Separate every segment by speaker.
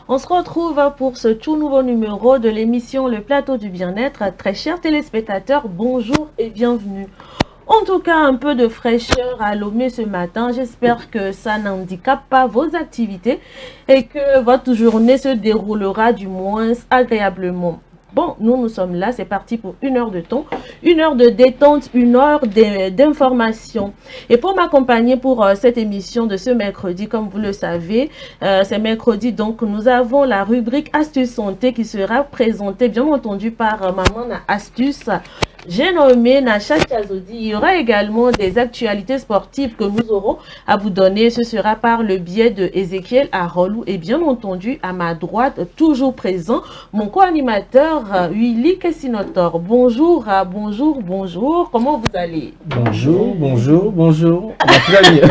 Speaker 1: On se retrouve pour ce tout nouveau numéro de l'émission Le Plateau du Bien-être. Très chers téléspectateurs, bonjour et bienvenue. En tout cas, un peu de fraîcheur à Lomé ce matin. J'espère que ça n'handicape pas vos activités et que votre journée se déroulera du moins agréablement. Bon, nous sommes là, c'est parti pour 1 heure de temps, 1 heure de détente, 1 heure d'information. Et pour m'accompagner pour cette émission de ce mercredi, comme vous le savez, c'est mercredi, donc nous avons la rubrique Astuces Santé qui sera présentée, bien entendu, par Maman Astuce. J'ai nommé Nacha Chazodi. Il y aura également des actualités sportives que nous aurons à vous donner. Ce sera par le biais de Ezekiel Arolou et bien entendu à ma droite, toujours présent, mon co-animateur Willy Kessinotor. Bonjour, bonjour. Comment vous allez?
Speaker 2: Bonjour. On va très bien.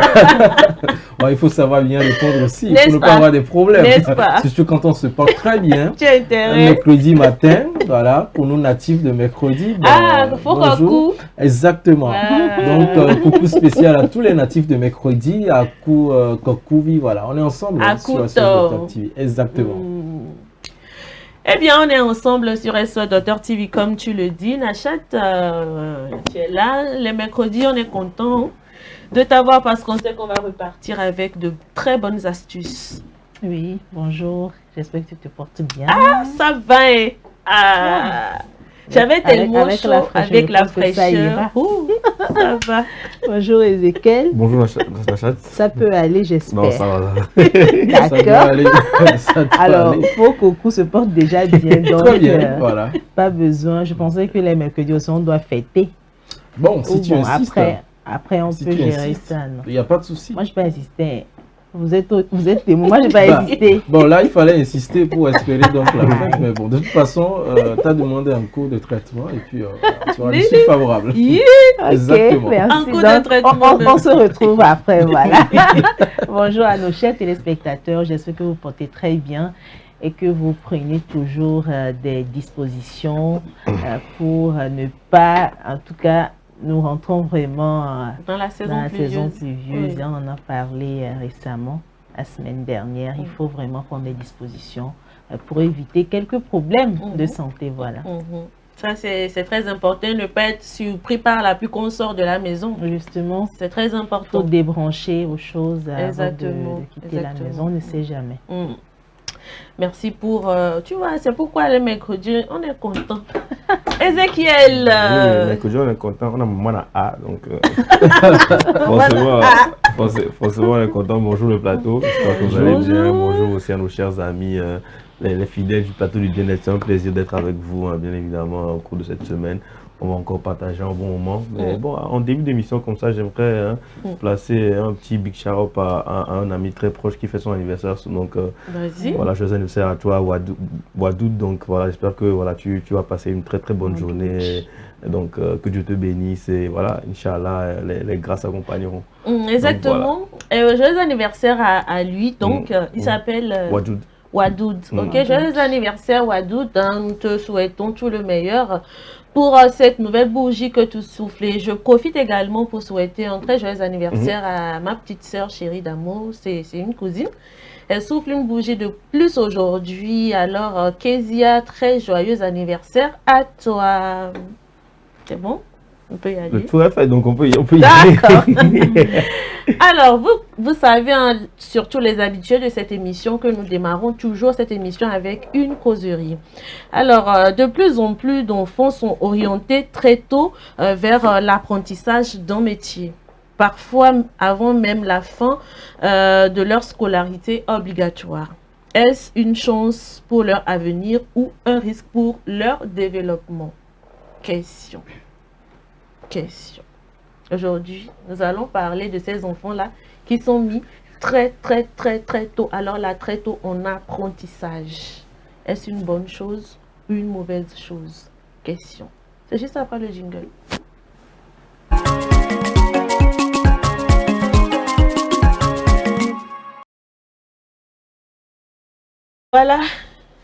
Speaker 2: Bon, il faut savoir bien répondre aussi. Il faut ne pas avoir des problèmes.
Speaker 1: N'est-ce pas?
Speaker 2: Surtout quand on se porte très bien.
Speaker 1: Tu as intérêt.
Speaker 2: Mercredi matin, voilà, pour nous natifs de mercredi.
Speaker 1: Bonjour.
Speaker 2: Exactement. Donc, coucou spécial à tous les natifs de mercredi, à Kokouvi, voilà. On est ensemble sur SOS TV. Exactement.
Speaker 1: Eh bien, on est ensemble sur SOS TV, comme tu le dis. Nachat, tu es là. Les mercredis, on est content de t'avoir parce qu'on sait qu'on va repartir avec de très bonnes astuces.
Speaker 3: Oui, bonjour. J'espère que tu te portes bien.
Speaker 1: Ah, ça va. J'avais tellement chaud avec la fraîcheur. Ça va.
Speaker 3: Bonjour Ezekiel.
Speaker 4: Bonjour Nachat.
Speaker 3: Ça peut aller, j'espère.
Speaker 4: Non, ça va.
Speaker 3: D'accord. Alors, vos coucous se portent déjà bien. Donc,
Speaker 2: très bien, voilà.
Speaker 3: Pas besoin. Je pensais que les mercredis aussi, on doit fêter.
Speaker 2: Bon, si tu insistes.
Speaker 3: Après, on peut gérer ça.
Speaker 2: Il n'y a pas de souci.
Speaker 3: Moi, je ne vais pas insister. Vous êtes témoin, moi je ne vais pas insister.
Speaker 2: Bon, là, il fallait insister pour espérer donc la fête, mais bon, de toute façon, tu as demandé un cours de traitement et puis tu auras l'issue favorable.
Speaker 3: Exactement. Merci.
Speaker 1: Un cours de traitement.
Speaker 3: On se retrouve après, voilà. Bonjour à nos chers téléspectateurs, j'espère que vous portez très bien et que vous prenez toujours des dispositions pour ne pas, en tout cas, nous rentrons vraiment
Speaker 1: dans la saison
Speaker 3: pluvieuse. Oui. On en a parlé récemment, la semaine dernière. Il faut vraiment prendre des dispositions pour éviter quelques problèmes de santé. Voilà.
Speaker 1: Ça, c'est très important. Ne pas être surpris par la pluie qu'on sort de la maison.
Speaker 3: Justement.
Speaker 1: C'est très important.
Speaker 3: Il faut débrancher aux choses avant de quitter la maison. On ne sait jamais.
Speaker 1: Merci pour... tu vois, c'est pourquoi le mercredi, on est content. Ezekiel
Speaker 4: Oui, mercredi, on est content. On a un moment à A, donc... forcément, on est content. Bonjour le plateau. J'espère que vous allez bien. Bonjour aussi à nos chers amis, les fidèles du plateau du bien-être. C'est un plaisir d'être avec vous, bien évidemment, au cours de cette semaine. On va encore partager un bon moment. Mais bon, en début d'émission comme ça, j'aimerais placer un petit big shout-out à un ami très proche qui fait son anniversaire. Donc, voilà, joyeux anniversaire à toi, Wadou. Donc, voilà, j'espère que voilà, tu vas passer une très bonne journée. Donc, que Dieu te bénisse. Et voilà, Inch'Allah, les grâces accompagneront.
Speaker 1: Exactement. Donc, voilà. Joyeux anniversaire à lui. Donc, il s'appelle... Wadoud. Ok, joyeux anniversaire, Wadoud. Nous te souhaitons tout le meilleur pour cette nouvelle bougie que tu souffles. Je profite également pour souhaiter un très joyeux anniversaire à ma petite sœur chérie d'amour. C'est une cousine. Elle souffle une bougie de plus aujourd'hui. Alors, Kezia, très joyeux anniversaire à toi. C'est bon? On peut y aller.
Speaker 4: Le tour est fait, donc on peut y aller.
Speaker 1: D'accord. Alors, vous savez, hein, surtout les habitués de cette émission, que nous démarrons toujours cette émission avec une causerie. Alors, de plus en plus d'enfants sont orientés très tôt vers l'apprentissage d'un métier. Parfois, avant même la fin de leur scolarité obligatoire. Est-ce une chance pour leur avenir ou un risque pour leur développement? Question. Aujourd'hui, nous allons parler de ces enfants-là qui sont mis très tôt. Alors là, très tôt en apprentissage. Est-ce une bonne chose ou une mauvaise chose? Question. C'est juste après le jingle. Voilà,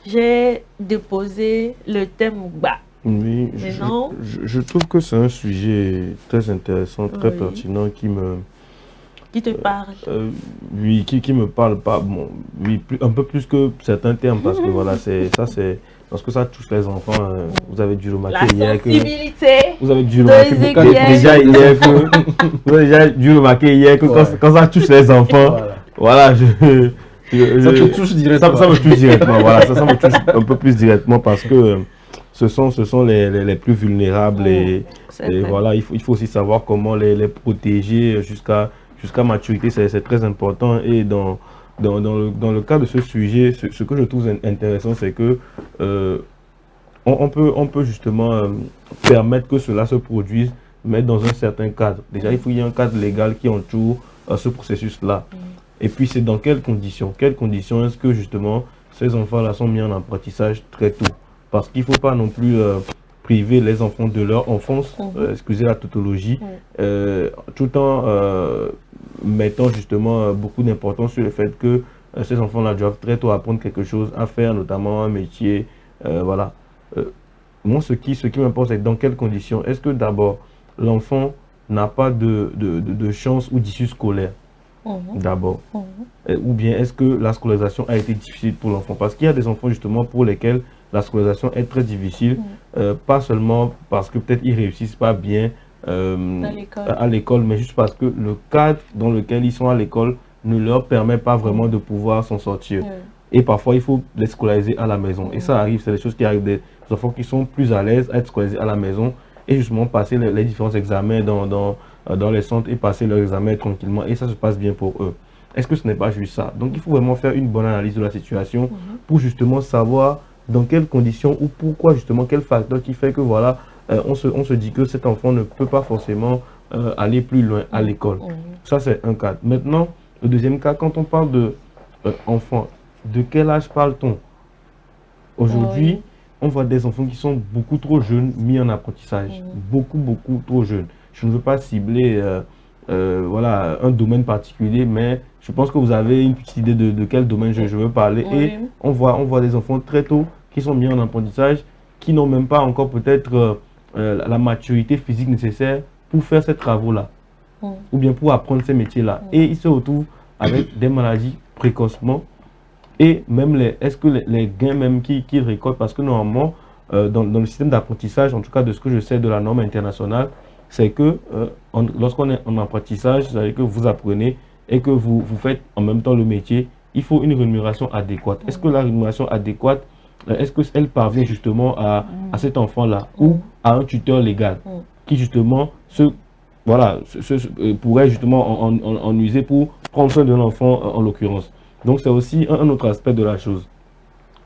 Speaker 1: j'ai déposé le thème bas.
Speaker 4: Oui, je trouve que c'est un sujet très intéressant, très pertinent qui me
Speaker 1: qui te parle.
Speaker 4: Oui, qui me parle pas, bon, oui, un peu plus que certains termes, parce que voilà, c'est parce que ça touche les enfants. Vous avez dû remarquer hier que vous avez dû remarquer déjà hier que vous avez déjà dû remarquer hier que quand ça touche les enfants, voilà, ça me touche directement. Ça me touche directement, voilà, ça me touche un peu plus directement parce que ce sont les plus vulnérables et voilà, il faut aussi savoir comment les protéger jusqu'à maturité, c'est très important. Et dans le cas de ce sujet, ce que je trouve intéressant, c'est que on peut justement permettre que cela se produise, mais dans un certain cadre. Déjà, il faut qu'il y ait un cadre légal qui entoure ce processus-là. Et puis, c'est dans quelles conditions? Quelles conditions est-ce que justement ces enfants-là sont mis en apprentissage très tôt? Parce qu'il ne faut pas non plus priver les enfants de leur enfance, excusez la tautologie, tout en mettant justement beaucoup d'importance sur le fait que ces enfants-là doivent très tôt apprendre quelque chose à faire, notamment un métier. Voilà. Moi, ce qui m'importe, c'est dans quelles conditions. Est-ce que d'abord, l'enfant n'a pas de chance ou d'issue scolaire? D'abord. Ou bien est-ce que la scolarisation a été difficile pour l'enfant? Parce qu'il y a des enfants justement pour lesquels la scolarisation est très difficile, pas seulement parce que peut-être ils réussissent pas bien à l'école, mais juste parce que le cadre dans lequel ils sont à l'école ne leur permet pas vraiment de pouvoir s'en sortir. Et parfois, il faut les scolariser à la maison. Et ça arrive, c'est des choses qui arrivent, des enfants qui sont plus à l'aise à être scolarisés à la maison et justement passer les différents examens dans les centres et passer leurs examens tranquillement. Et ça se passe bien pour eux. Est-ce que ce n'est pas juste ça? Donc, il faut vraiment faire une bonne analyse de la situation pour justement savoir dans quelles conditions ou pourquoi justement, quel facteur qui fait que voilà, on se dit que cet enfant ne peut pas forcément aller plus loin à l'école. Ça, c'est un cas. Maintenant, le deuxième cas, quand on parle de enfants, de quel âge parle-t-on? Aujourd'hui, on voit des enfants qui sont beaucoup trop jeunes mis en apprentissage. Beaucoup trop jeunes. Je ne veux pas cibler voilà, un domaine particulier, mais je pense que vous avez une petite idée de quel domaine je veux parler. Et on voit des enfants très tôt qui sont mis en apprentissage, qui n'ont même pas encore peut-être la maturité physique nécessaire pour faire ces travaux-là, ou bien pour apprendre ces métiers-là. Et ils se retrouvent avec des maladies précocement, et même est-ce que les gains même qu'ils récoltent, parce que normalement, dans le système d'apprentissage, en tout cas de ce que je sais de la norme internationale, c'est que lorsqu'on est en apprentissage, c'est-à-dire que vous apprenez et que vous faites en même temps le métier, il faut une rémunération adéquate. Est-ce que la rémunération adéquate, est-ce qu'elle parvient justement à cet enfant-là ou à un tuteur légal qui justement pourrait justement en user pour prendre soin de l'enfant en l'occurrence. Donc c'est aussi un autre aspect de la chose.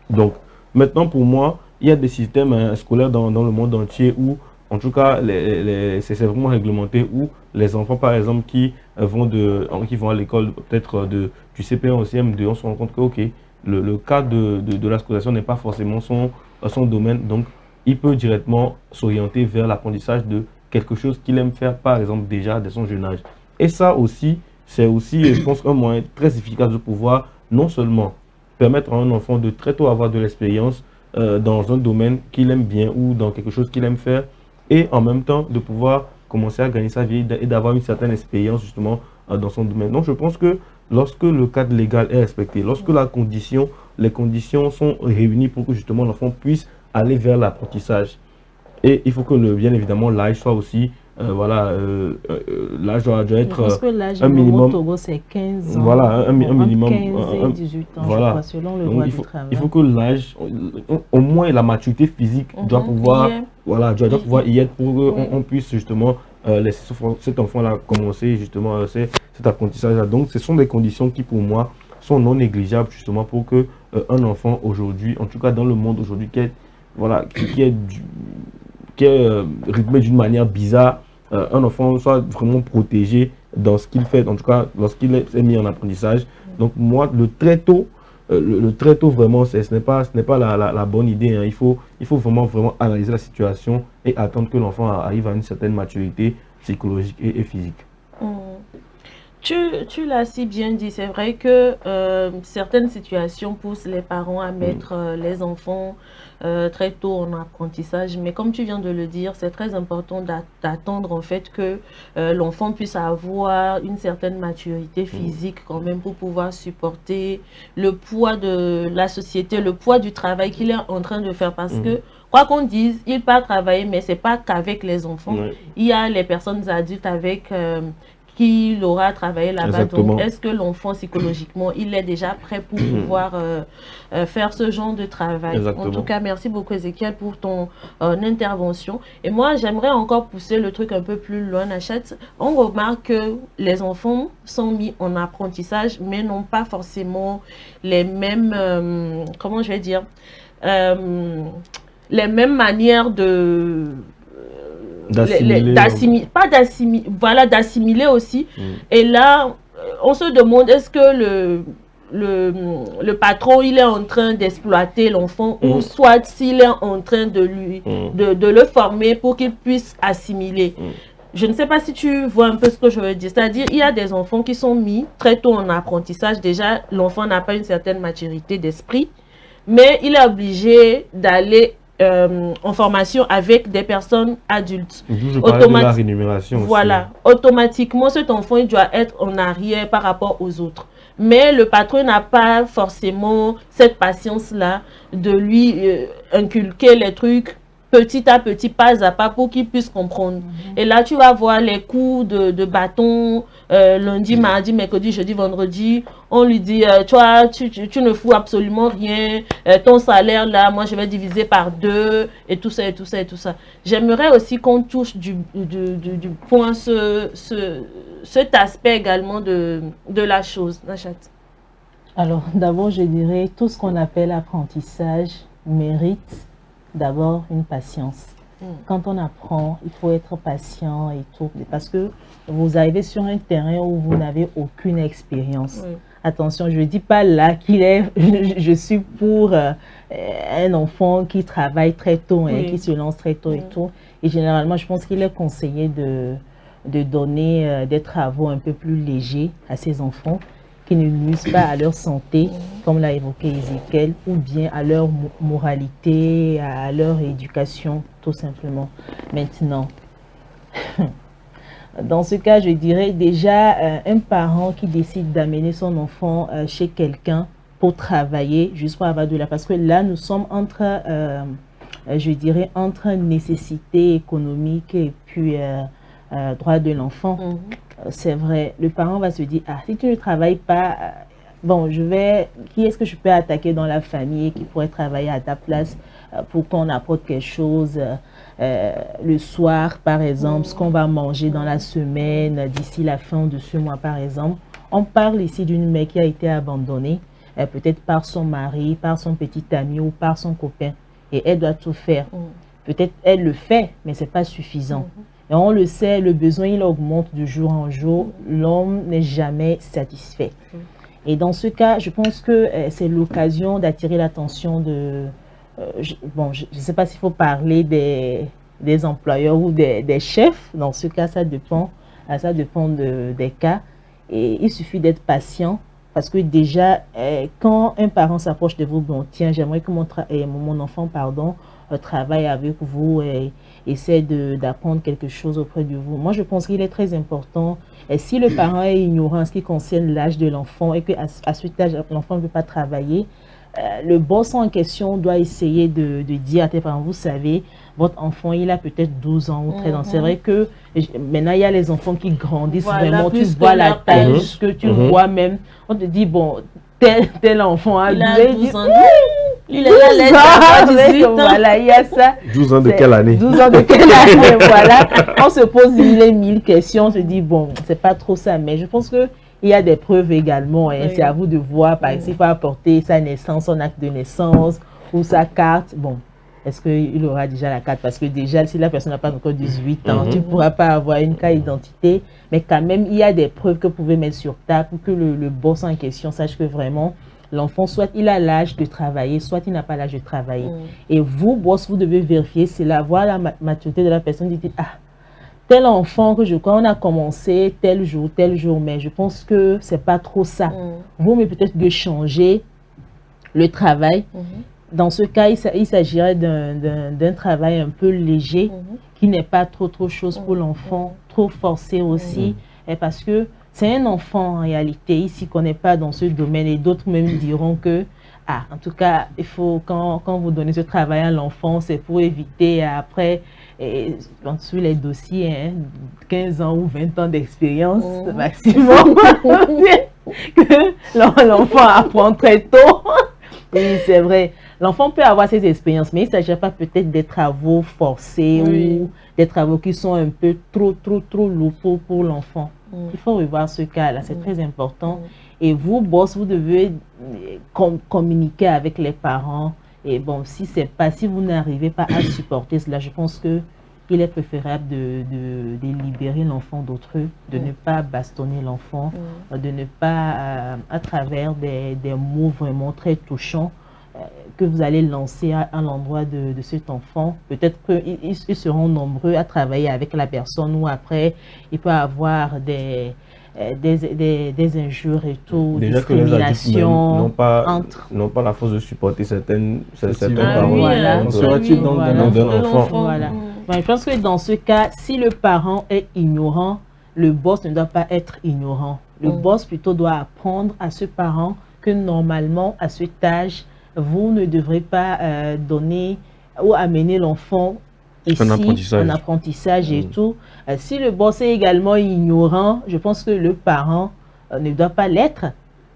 Speaker 4: Donc maintenant pour moi, il y a des systèmes scolaires dans le monde entier où en tout cas c'est vraiment réglementé, où les enfants par exemple qui vont à l'école peut-être du CP1 au CM2, on se rend compte que ok, le cadre de la scolarisation n'est pas forcément son domaine, donc il peut directement s'orienter vers l'apprentissage de quelque chose qu'il aime faire par exemple déjà dès son jeune âge. Et ça aussi, c'est aussi, je pense, un moyen très efficace de pouvoir non seulement permettre à un enfant de très tôt avoir de l'expérience dans un domaine qu'il aime bien ou dans quelque chose qu'il aime faire, et en même temps de pouvoir commencer à gagner sa vie et d'avoir une certaine expérience justement dans son domaine. Donc je pense que lorsque le cadre légal est respecté, lorsque les conditions sont réunies pour que justement l'enfant puisse aller vers l'apprentissage, et il faut que bien évidemment l'âge soit aussi l'âge doit être un minimum.
Speaker 3: Au Togo, c'est 15 ans.
Speaker 4: Voilà, un minimum.
Speaker 3: 15 et 18 ans, voilà. Je crois, selon le droit du travail.
Speaker 4: Il faut que l'âge, au moins la maturité physique doit pouvoir, doit pouvoir y être pour qu'on puisse justement laisser cet enfant-là commencer justement cet apprentissage-là. Donc, ce sont des conditions qui, pour moi, sont non négligeables justement pour que un enfant aujourd'hui, en tout cas dans le monde aujourd'hui, qui est rythmé d'une manière bizarre, un enfant soit vraiment protégé dans ce qu'il fait, en tout cas lorsqu'il est mis en apprentissage. Donc moi, le très tôt vraiment, ce n'est pas la bonne idée. Hein. Il faut vraiment analyser la situation et attendre que l'enfant arrive à une certaine maturité psychologique et physique.
Speaker 1: Tu l'as si bien dit, c'est vrai que certaines situations poussent les parents à mettre les enfants très tôt en apprentissage, mais comme tu viens de le dire, c'est très important d'attendre en fait que l'enfant puisse avoir une certaine maturité physique quand même pour pouvoir supporter le poids de la société, le poids du travail qu'il est en train de faire, parce que quoi qu'on dise, il part travailler, mais c'est pas qu'avec les enfants. Il y a les personnes adultes avec qui aura travaillé là-bas. Donc, est-ce que l'enfant, psychologiquement, il est déjà prêt pour pouvoir faire ce genre de travail? En tout cas, merci beaucoup, Ezekiel, pour ton intervention. Et moi, j'aimerais encore pousser le truc un peu plus loin, Nachat. On remarque que les enfants sont mis en apprentissage, mais n'ont pas forcément les mêmes, comment je vais dire, les mêmes manières de... d'assimiler aussi. Et là, on se demande, est-ce que le patron, il est en train d'exploiter l'enfant ou soit s'il est en train de le former pour qu'il puisse assimiler. Je ne sais pas si tu vois un peu ce que je veux dire. C'est-à-dire, il y a des enfants qui sont mis très tôt en apprentissage. Déjà, l'enfant n'a pas une certaine maturité d'esprit, mais il est obligé d'aller en formation avec des personnes adultes.
Speaker 4: Je parlais de la rémunération
Speaker 1: voilà, aussi. Automatiquement, cet enfant il doit être en arrière par rapport aux autres. Mais le patron n'a pas forcément cette patience-là de lui inculquer les trucs petit à petit, pas à pas, pour qu'il puisse comprendre. Et là, tu vas voir les coups de bâton, lundi, mardi, mercredi, jeudi, vendredi. On lui dit, toi, tu ne fous absolument rien. Ton salaire, là, moi, je vais diviser par 2, et tout ça, et tout ça, et tout ça. J'aimerais aussi qu'on touche du point cet aspect également de la chose. Nachat.
Speaker 3: Alors, d'abord, je dirais, tout ce qu'on appelle apprentissage mérite d'abord une patience. Quand on apprend, il faut être patient et tout, parce que vous arrivez sur un terrain où vous n'avez aucune expérience. Attention, je ne dis pas là qu'il est, je suis pour un enfant qui travaille très tôt, hein, qui se lance très tôt et tout. Et généralement, je pense qu'il est conseillé de donner des travaux un peu plus légers à ces enfants, qui ne nuisent pas à leur santé, comme l'a évoqué Ezekiel, ou bien à leur moralité, à leur éducation, tout simplement. Maintenant, dans ce cas, je dirais déjà un parent qui décide d'amener son enfant chez quelqu'un pour travailler, juste pour avoir de la... Parce que là, nous sommes entre, je dirais, entre nécessité économique et puis droit de l'enfant. C'est vrai, le parent va se dire, ah, si tu ne travailles pas, bon, qui est-ce que je peux attaquer dans la famille qui pourrait travailler à ta place pour qu'on apporte quelque chose le soir, par exemple, ce qu'on va manger dans la semaine, d'ici la fin de ce mois, par exemple. On parle ici d'une mère qui a été abandonnée, peut-être par son mari, par son petit ami ou par son copain, et elle doit tout faire. Peut-être elle le fait, mais ce n'est pas suffisant. Et on le sait, le besoin, il augmente de jour en jour. L'homme n'est jamais satisfait. Et dans ce cas, je pense que c'est l'occasion d'attirer l'attention de... bon, je ne sais pas s'il faut parler des employeurs ou des chefs. Dans ce cas, ça dépend des cas. Et il suffit d'être patient. Parce que déjà, quand un parent s'approche de vous, bon, tiens, j'aimerais que mon enfant, travaille avec vous et essaie d'apprendre quelque chose auprès de vous. Moi, je pense qu'il est très important. Et si le parent est ignorant en ce qui concerne l'âge de l'enfant et qu'à cet âge, l'enfant ne peut pas travailler, le boss en question doit essayer de dire à tes parents, vous savez, votre enfant, il a peut-être 12 ans ou 13 ans. C'est vrai que maintenant, il y a les enfants qui grandissent vraiment. Tu vois la taille, jusque tu vois même. On te dit, bon, tel enfant a 12 ans.
Speaker 1: Il est là, 18 ans.
Speaker 3: Voilà, il y a ça.
Speaker 4: 12 ans de quelle année?
Speaker 3: 12 ans de quelle année, voilà. On se pose mille questions, on se dit, bon, c'est pas trop ça. Mais je pense qu'il y a des preuves également. Hein. C'est à vous de voir, par exemple, s'il faut apporter sa naissance, son acte de naissance ou sa carte. Bon, est-ce qu'il aura déjà la carte? Parce que déjà, si la personne n'a pas encore 18 ans, tu ne pourras pas avoir une carte d'identité. Mais quand même, il y a des preuves que vous pouvez mettre sur table pour que le boss en question sache que vraiment, l'enfant, soit il a l'âge de travailler, soit il n'a pas l'âge de travailler. Et vous, boss, vous devez vérifier cela, voir la maturité de la personne. Dites, ah, tel enfant que je crois, on a commencé tel jour, mais je pense que c'est pas trop ça. Vous, mais peut-être de changer le travail. Dans ce cas, il s'agirait d'un travail un peu léger, qui n'est pas trop chose pour l'enfant, trop forcé aussi, et parce que c'est un enfant en réalité, il s'y connaît pas dans ce domaine, et d'autres même diront que, en tout cas, il faut, quand vous donnez ce travail à l'enfant, c'est pour éviter après, sur les dossiers, 15 ans ou 20 ans d'expérience maximum, que l'enfant apprend très tôt. Oui, c'est vrai. L'enfant peut avoir ces expériences, mais il ne s'agit pas peut-être des travaux forcés ou des travaux qui sont un peu trop lourds pour l'enfant. Il faut revoir ce cas-là, c'est très important. Et vous, boss, vous devez communiquer avec les parents. Et bon, si vous n'arrivez pas à supporter cela, je pense qu'il est préférable de libérer l'enfant d'autrui, de ne pas bastonner l'enfant, de ne pas, à travers des mots vraiment très touchants, que vous allez lancer à l'endroit de cet enfant. Peut-être qu'ils seront nombreux à travailler avec la personne, ou après, il peut y avoir des injures et tout,
Speaker 4: déjà
Speaker 3: discrimination
Speaker 4: n'ont pas la force de supporter certaines paroles.
Speaker 3: Voilà.
Speaker 1: Voilà.
Speaker 3: Je pense que dans ce cas, si le parent est ignorant, le boss ne doit pas être ignorant. Le boss plutôt doit apprendre à ce parent que normalement, à cet âge, vous ne devrez pas donner ou amener l'enfant ici en apprentissage et tout. Si le boss est également ignorant, je pense que le parent ne doit pas l'être.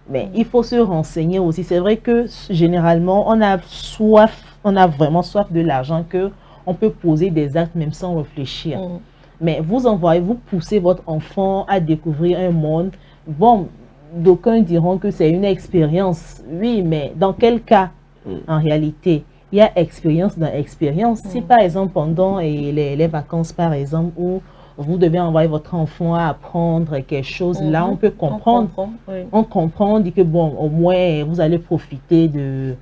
Speaker 3: Mais il faut se renseigner aussi. C'est vrai que généralement, on a vraiment soif de l'argent, que on peut poser des actes même sans réfléchir. Mais vous poussez votre enfant à découvrir un monde. Bon, d'aucuns diront que c'est une expérience. Oui, mais dans quel cas, en réalité? Il y a expérience dans expérience. Si par exemple, pendant les vacances, par exemple, où vous devez envoyer votre enfant à apprendre quelque chose, là, on peut comprendre. On comprend, on dit que bon, au moins, vous allez profiter de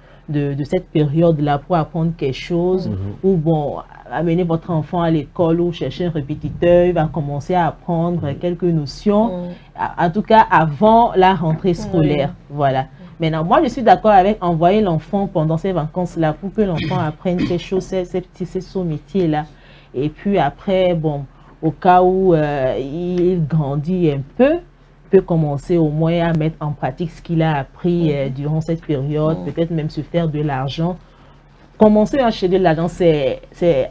Speaker 3: cette période-là pour apprendre quelque chose. Ou bon, amener votre enfant à l'école ou chercher un répétiteur, il va commencer à apprendre quelques notions. En tout cas, avant la rentrée scolaire. Voilà. Maintenant, moi, je suis d'accord avec envoyer l'enfant pendant ces vacances-là pour que l'enfant apprenne ces choses, ces sous-métiers-là. Et puis après, bon, au cas où il grandit un peu, peut commencer au moins à mettre en pratique ce qu'il a appris durant cette période, peut-être même se faire de l'argent. Commencer à acheter de l'argent, c'est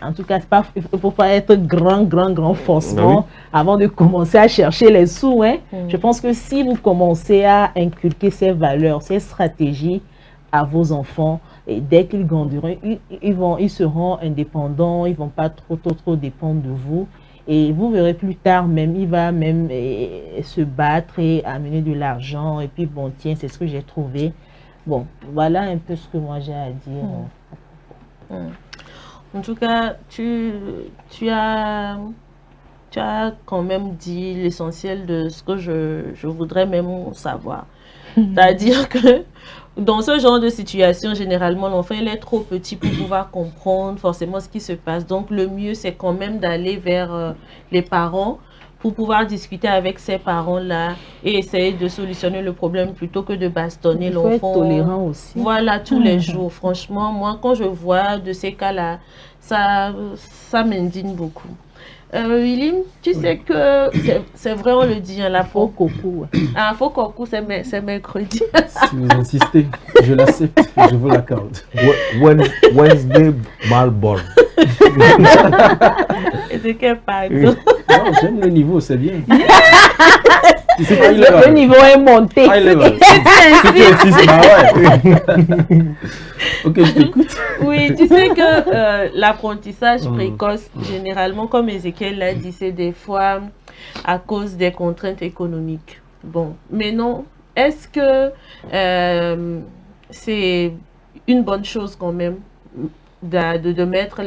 Speaker 3: en tout cas, il ne faut pas être grand forcément avant de commencer à chercher les sous. Je pense que si vous commencez à inculquer ces valeurs, ces stratégies à vos enfants, et dès qu'ils grandiront, ils seront indépendants, ils ne vont pas trop dépendre de vous. Et vous verrez plus tard, même, il va même se battre et amener de l'argent. Et puis, bon, tiens, c'est ce que j'ai trouvé. Bon, voilà un peu ce que moi j'ai à dire.
Speaker 1: En tout cas, tu as quand même dit l'essentiel de ce que je voudrais même savoir. C'est-à-dire que dans ce genre de situation, généralement, l'enfant il est trop petit pour pouvoir comprendre forcément ce qui se passe. Donc, le mieux, c'est quand même d'aller vers les parents pour pouvoir discuter avec ces parents-là et essayer de solutionner le problème plutôt que de bastonner l'enfant.
Speaker 3: Il faut être tolérant aussi.
Speaker 1: Voilà, tous les jours. Franchement, moi, quand je vois de ces cas-là, ça m'indigne beaucoup. Willy, tu sais que c'est vrai, on le dit, la faux coco. Faux coco, c'est mercredi.
Speaker 2: Si vous insistez, je l'accepte, je vous l'accorde.
Speaker 4: Wednesday Malborn.
Speaker 1: Et de quel pardon?
Speaker 2: Non, j'aime le niveau, c'est bien.
Speaker 3: Le niveau est monté.
Speaker 2: Ok, je t'écoute.
Speaker 1: Oui, tu sais que l'apprentissage précoce, généralement, comme Ezekiel l'a dit, c'est des fois à cause des contraintes économiques. Bon, mais non, est-ce que c'est une bonne chose quand même de mettre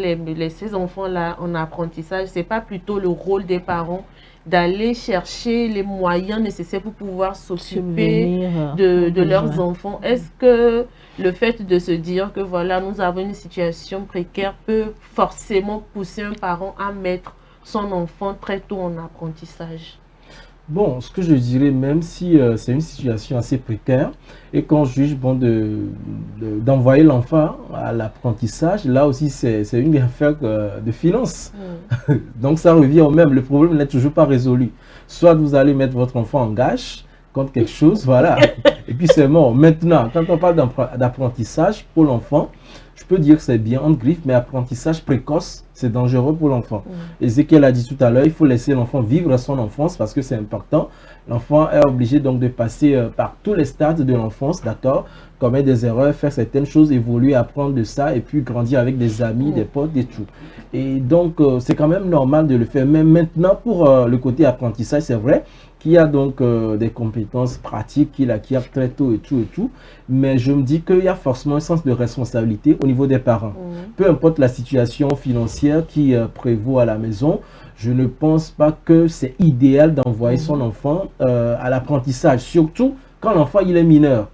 Speaker 1: ces enfants-là en apprentissage? C'est pas plutôt le rôle des parents d'aller chercher les moyens nécessaires pour pouvoir s'occuper de leurs enfants? Est-ce que le fait de se dire que voilà, nous avons une situation précaire peut forcément pousser un parent à mettre son enfant très tôt en apprentissage?
Speaker 2: Bon, ce que je dirais, même si c'est une situation assez précaire et qu'on juge bon d'envoyer l'enfant à l'apprentissage, là aussi c'est une affaire de finances. Donc ça revient au même, le problème n'est toujours pas résolu. Soit vous allez mettre votre enfant en gage contre quelque chose, voilà, et puis c'est mort. Maintenant, quand on parle d'apprentissage pour l'enfant, je peux dire que c'est bien en griffe, mais apprentissage précoce, c'est dangereux pour l'enfant. Ezekiel a dit tout à l'heure, il faut laisser l'enfant vivre son enfance parce que c'est important. L'enfant est obligé donc de passer par tous les stades de l'enfance, d'accord, commettre des erreurs, faire certaines choses, évoluer, apprendre de ça et puis grandir avec des amis, des potes et tout. Et donc, c'est quand même normal de le faire. Mais maintenant, pour le côté apprentissage, c'est vrai qu'il y a donc des compétences pratiques qu'il acquiert très tôt et tout. Mais je me dis qu'il y a forcément un sens de responsabilité au niveau des parents. Peu importe la situation financière qui prévaut à la maison, je ne pense pas que c'est idéal d'envoyer son enfant à l'apprentissage, surtout quand l'enfant il est mineur.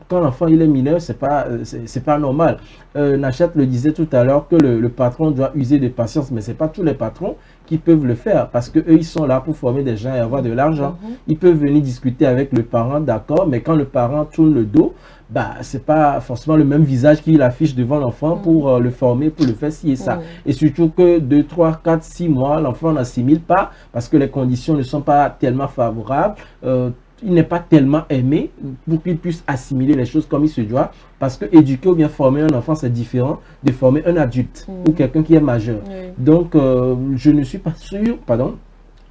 Speaker 2: Quand l'enfant il est mineur, c'est pas normal. Nachat le disait tout à l'heure que le patron doit user de patience, mais c'est pas tous les patrons qui peuvent le faire parce que eux ils sont là pour former des gens et avoir de l'argent. Ils peuvent venir discuter avec le parent, d'accord, mais quand le parent tourne le dos, bah c'est pas forcément le même visage qu'il affiche devant l'enfant pour le former, pour le faire ci et ça. Et surtout que 2, 3, 4, 6 mois, l'enfant n'assimile pas parce que les conditions ne sont pas tellement favorables. Il n'est pas tellement aimé pour qu'il puisse assimiler les choses comme il se doit. Parce que éduquer ou bien former un enfant, c'est différent de former un adulte ou quelqu'un qui est majeur. Donc, je ne suis pas sûr,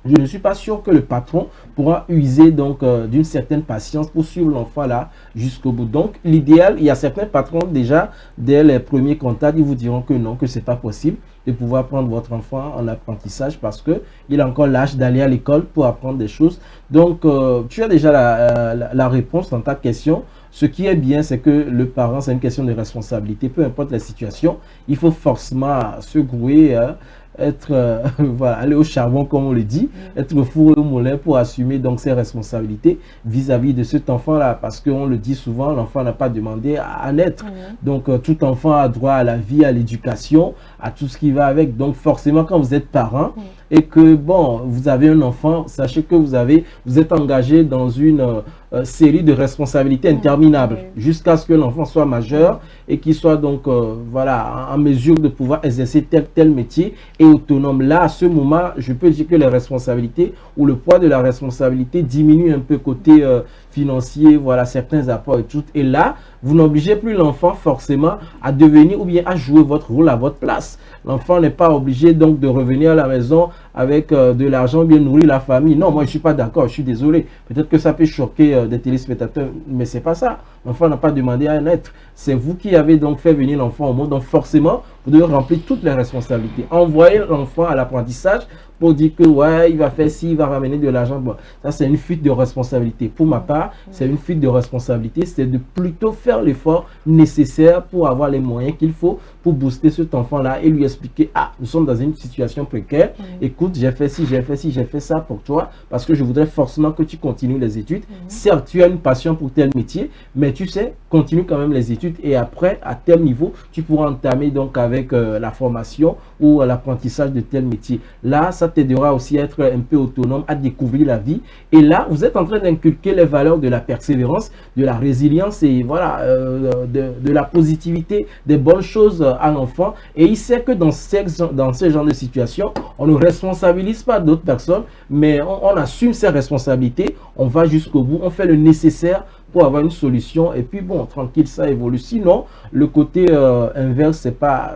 Speaker 2: je ne suis pas sûr que le patron pourra user donc d'une certaine patience pour suivre l'enfant là jusqu'au bout. Donc, l'idéal, il y a certains patrons déjà, dès les premiers contacts, ils vous diront que non, que c'est pas possible de pouvoir prendre votre enfant en apprentissage parce qu'il a encore l'âge d'aller à l'école pour apprendre des choses. Donc, tu as déjà la réponse dans ta question. Ce qui est bien, c'est que le parent, c'est une question de responsabilité. Peu importe la situation, il faut forcément se grouer, être, voilà, aller au charbon comme on le dit, être fourré au moulin pour assumer donc ses responsabilités vis-à-vis de cet enfant-là. Parce qu'on le dit souvent, l'enfant n'a pas demandé à naître. Donc, tout enfant a droit à la vie, à l'éducation, à tout ce qui va avec. Donc, forcément, quand vous êtes parent et que, bon, vous avez un enfant, sachez que vous êtes engagé dans une série de responsabilités interminables jusqu'à ce que l'enfant soit majeur et qu'il soit donc, voilà, en mesure de pouvoir exercer tel métier et autonome. Là, à ce moment, je peux dire que les responsabilités ou le poids de la responsabilité diminue un peu côté financier, voilà, certains apports et tout. Et là, vous n'obligez plus l'enfant forcément à devenir ou bien à jouer votre rôle à votre place. L'enfant n'est pas obligé donc de revenir à la maison avec de l'argent, bien nourrir la famille. Non, moi je ne suis pas d'accord, je suis désolé. Peut-être que ça peut choquer des téléspectateurs, mais c'est pas ça. L'enfant n'a pas demandé à naître. C'est vous qui avez donc fait venir l'enfant au monde. Donc forcément, vous devez remplir toutes les responsabilités. Envoyer l'enfant à l'apprentissage pour dire que ouais, il va faire ci, il va ramener de l'argent. Bon, ça c'est une fuite de responsabilité. Pour ma part, c'est une fuite de responsabilité. C'est de plutôt faire l'effort nécessaire pour avoir les moyens qu'il faut pour booster cet enfant-là et lui expliquer, ah, nous sommes dans une situation précaire. Écoute, j'ai fait ci, j'ai fait ci, j'ai fait ça pour toi parce que je voudrais forcément que tu continues les études. Certes, tu as une passion pour tel métier, mais tu sais, continue quand même les études et après, à tel niveau, tu pourras entamer donc avec la formation ou l'apprentissage de tel métier. Là, ça t'aidera aussi à être un peu autonome, à découvrir la vie. Et là, vous êtes en train d'inculquer les valeurs de la persévérance, de la résilience et voilà, de la positivité, des bonnes choses à l'enfant. Et il sait que dans ce genre de situation, on ne responsabilise pas d'autres personnes, mais on assume ses responsabilités, on va jusqu'au bout, on fait le nécessaire pour avoir une solution et puis bon, tranquille, ça évolue. Sinon, le côté inverse,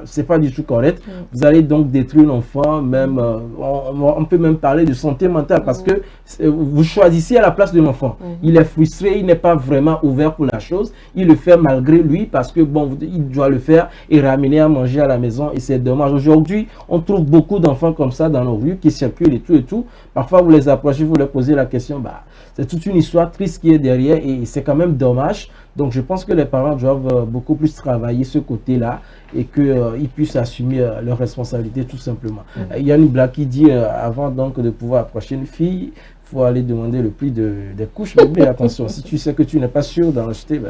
Speaker 2: c'est pas du tout correct. Vous allez donc détruire l'enfant, même on peut même parler de santé mentale parce que vous choisissez à la place de l'enfant. Il est frustré, il n'est pas vraiment ouvert pour la chose, il le fait malgré lui parce que bon, il doit le faire et ramener à manger à la maison et c'est dommage. Aujourd'hui, on trouve beaucoup d'enfants comme ça dans nos rues qui circulent et tout. Parfois, vous les approchez, vous leur posez la question, bah, c'est toute une histoire triste qui est derrière et c'est quand même dommage Donc je pense que les parents doivent beaucoup plus travailler ce côté-là et qu'ils puissent assumer leurs responsabilités tout simplement. Il y a une blague qui dit avant donc de pouvoir approcher une fille, il faut aller demander le prix des couches bébé. Attention, si tu sais que tu n'es pas sûr d'en acheter,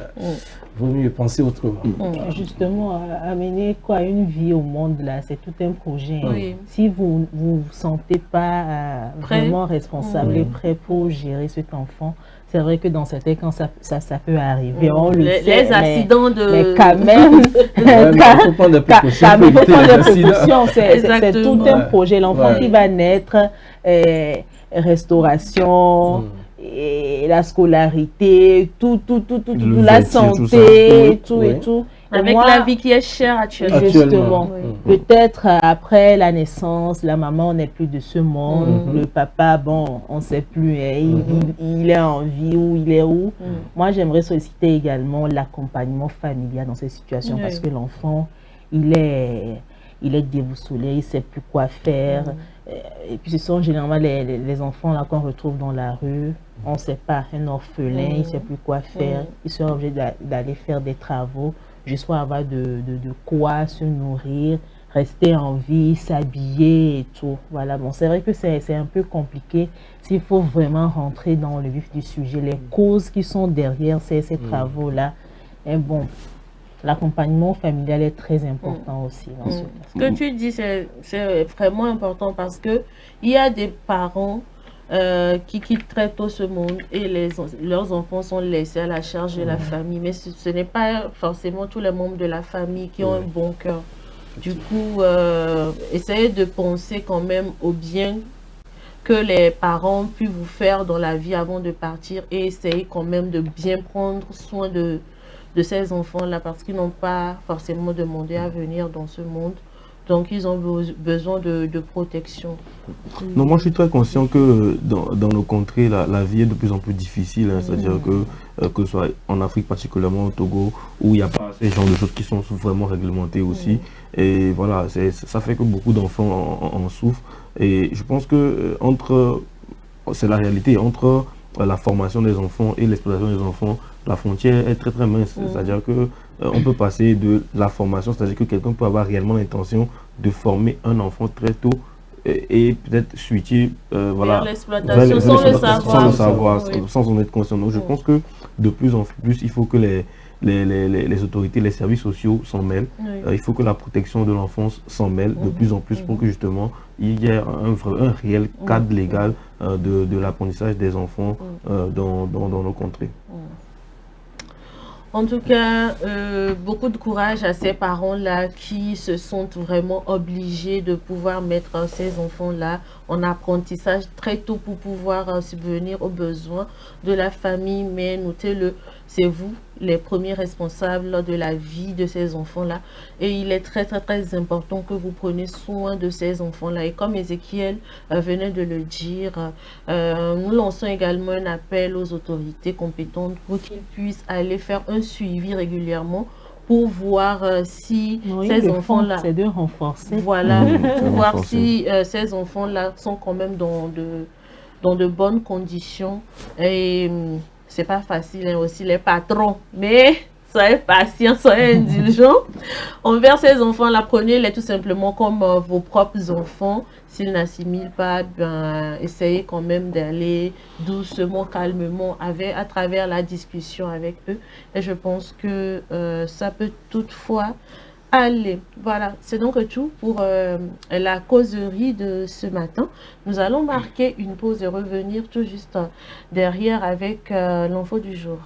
Speaker 2: vaut mieux penser autrement.
Speaker 3: Justement, amener quoi, une vie au monde, là, c'est tout un projet.
Speaker 1: Oui.
Speaker 3: Si vous ne vous sentez pas vraiment responsable et prêt pour gérer cet enfant, c'est vrai que dans certains cas, ça peut arriver. On le sait,
Speaker 1: les accidents
Speaker 3: mais quand même,
Speaker 2: il faut prendre des précautions pour éviter les accidents.
Speaker 3: C'est tout un projet. L'enfant qui va naître, restauration, et la scolarité, tout, la santé, tout et tout.
Speaker 1: Avec la vie qui est chère actuellement.
Speaker 3: Justement. Peut-être après la naissance, la maman n'est plus de ce monde, le papa, bon, on ne sait plus, il est en vie ou il est où. Moi, j'aimerais solliciter également l'accompagnement familial dans ces situations parce que l'enfant, il est déboussolé, il ne sait plus quoi faire. Et puis ce sont généralement les enfants là qu'on retrouve dans la rue. On ne sait pas, un orphelin, il ne sait plus quoi faire. Il sera obligé d'aller faire des travaux, juste pour avoir de quoi se nourrir, rester en vie, s'habiller et tout. Voilà, bon, c'est vrai que c'est un peu compliqué. S'il faut vraiment rentrer dans le vif du sujet, les causes qui sont derrière ces travaux-là, et bon, l'accompagnement familial est très important aussi dans ce cas.
Speaker 1: Ce que tu dis, c'est vraiment important parce que il y a des parents qui quittent très tôt ce monde et leurs enfants sont laissés à la charge de la famille. Mais ce n'est pas forcément tous les membres de la famille qui ont un bon cœur. Du coup, essayez de penser quand même au bien que les parents puissent vous faire dans la vie avant de partir et essayez quand même de bien prendre soin de ces enfants-là parce qu'ils n'ont pas forcément demandé à venir dans ce monde. Donc, ils ont besoin de protection.
Speaker 4: Non, moi, je suis très conscient que dans nos contrées, la vie est de plus en plus difficile. C'est-à-dire que ce soit en Afrique, particulièrement au Togo, où il n'y a pas ces genres de choses qui sont vraiment réglementées aussi. Et voilà, ça fait que beaucoup d'enfants en souffrent. Et je pense que c'est la réalité, entre la formation des enfants et l'exploitation des enfants, la frontière est très très mince. C'est-à-dire que on peut passer de la formation, c'est-à-dire que quelqu'un peut avoir réellement l'intention de former un enfant très tôt et peut-être switcher vers
Speaker 1: l'exploitation sans le savoir,
Speaker 4: sans en être conscient. Donc je pense que de plus en plus, il faut que les autorités, les services sociaux s'en mêlent. Il faut que la protection de l'enfance s'en mêle de plus en plus pour que justement il y ait un réel cadre légal de l'apprentissage des enfants dans nos contrées.
Speaker 1: En tout cas, beaucoup de courage à ces parents-là qui se sont vraiment obligés de pouvoir mettre ces enfants-là en apprentissage très tôt pour pouvoir subvenir aux besoins de la famille. Mais notez-le, c'est vous les premiers responsables de la vie de ces enfants-là. Et il est très, très, très important que vous preniez soin de ces enfants-là. Et comme Ézéchiel venait de le dire, nous lançons également un appel aux autorités compétentes pour qu'ils puissent aller faire un suivi régulièrement pour voir si ces enfants-là...
Speaker 3: C'est de renforcer.
Speaker 1: Voilà, pour voir si ces enfants-là sont quand même dans de bonnes conditions. Et c'est pas facile aussi les patrons, mais soyez patients, soyez indulgents envers ces enfants-là. Prenez-les tout simplement comme vos propres enfants. S'ils n'assimilent pas, essayez quand même d'aller doucement, calmement, à travers la discussion avec eux. Et je pense que ça peut toutefois aller. Voilà, c'est donc tout pour la causerie de ce matin. Nous allons marquer une pause et revenir tout juste derrière avec l'info du jour.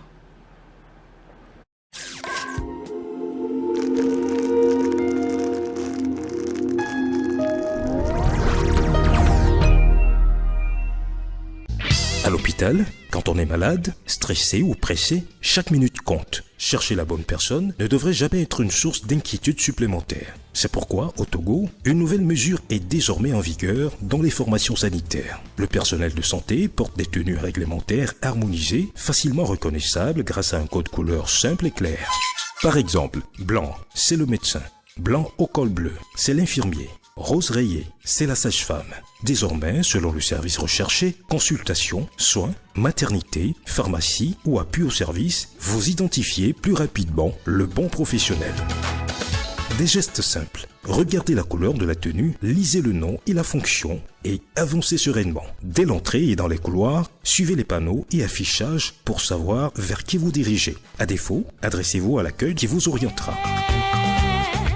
Speaker 5: À l'hôpital, quand on est malade, stressé ou pressé, chaque minute compte. Chercher la bonne personne ne devrait jamais être une source d'inquiétude supplémentaire. C'est pourquoi, au Togo, une nouvelle mesure est désormais en vigueur dans les formations sanitaires. Le personnel de santé porte des tenues réglementaires harmonisées, facilement reconnaissables grâce à un code couleur simple et clair. Par exemple, blanc, c'est le médecin. Blanc au col bleu, c'est l'infirmier. Rose Rayet, c'est la sage-femme. Désormais, selon le service recherché, consultation, soins, maternité, pharmacie ou appui au service, vous identifiez plus rapidement le bon professionnel. Des gestes simples. Regardez la couleur de la tenue, lisez le nom et la fonction et avancez sereinement. Dès l'entrée et dans les couloirs, suivez les panneaux et affichages pour savoir vers qui vous dirigez. À défaut, adressez-vous à l'accueil qui vous orientera.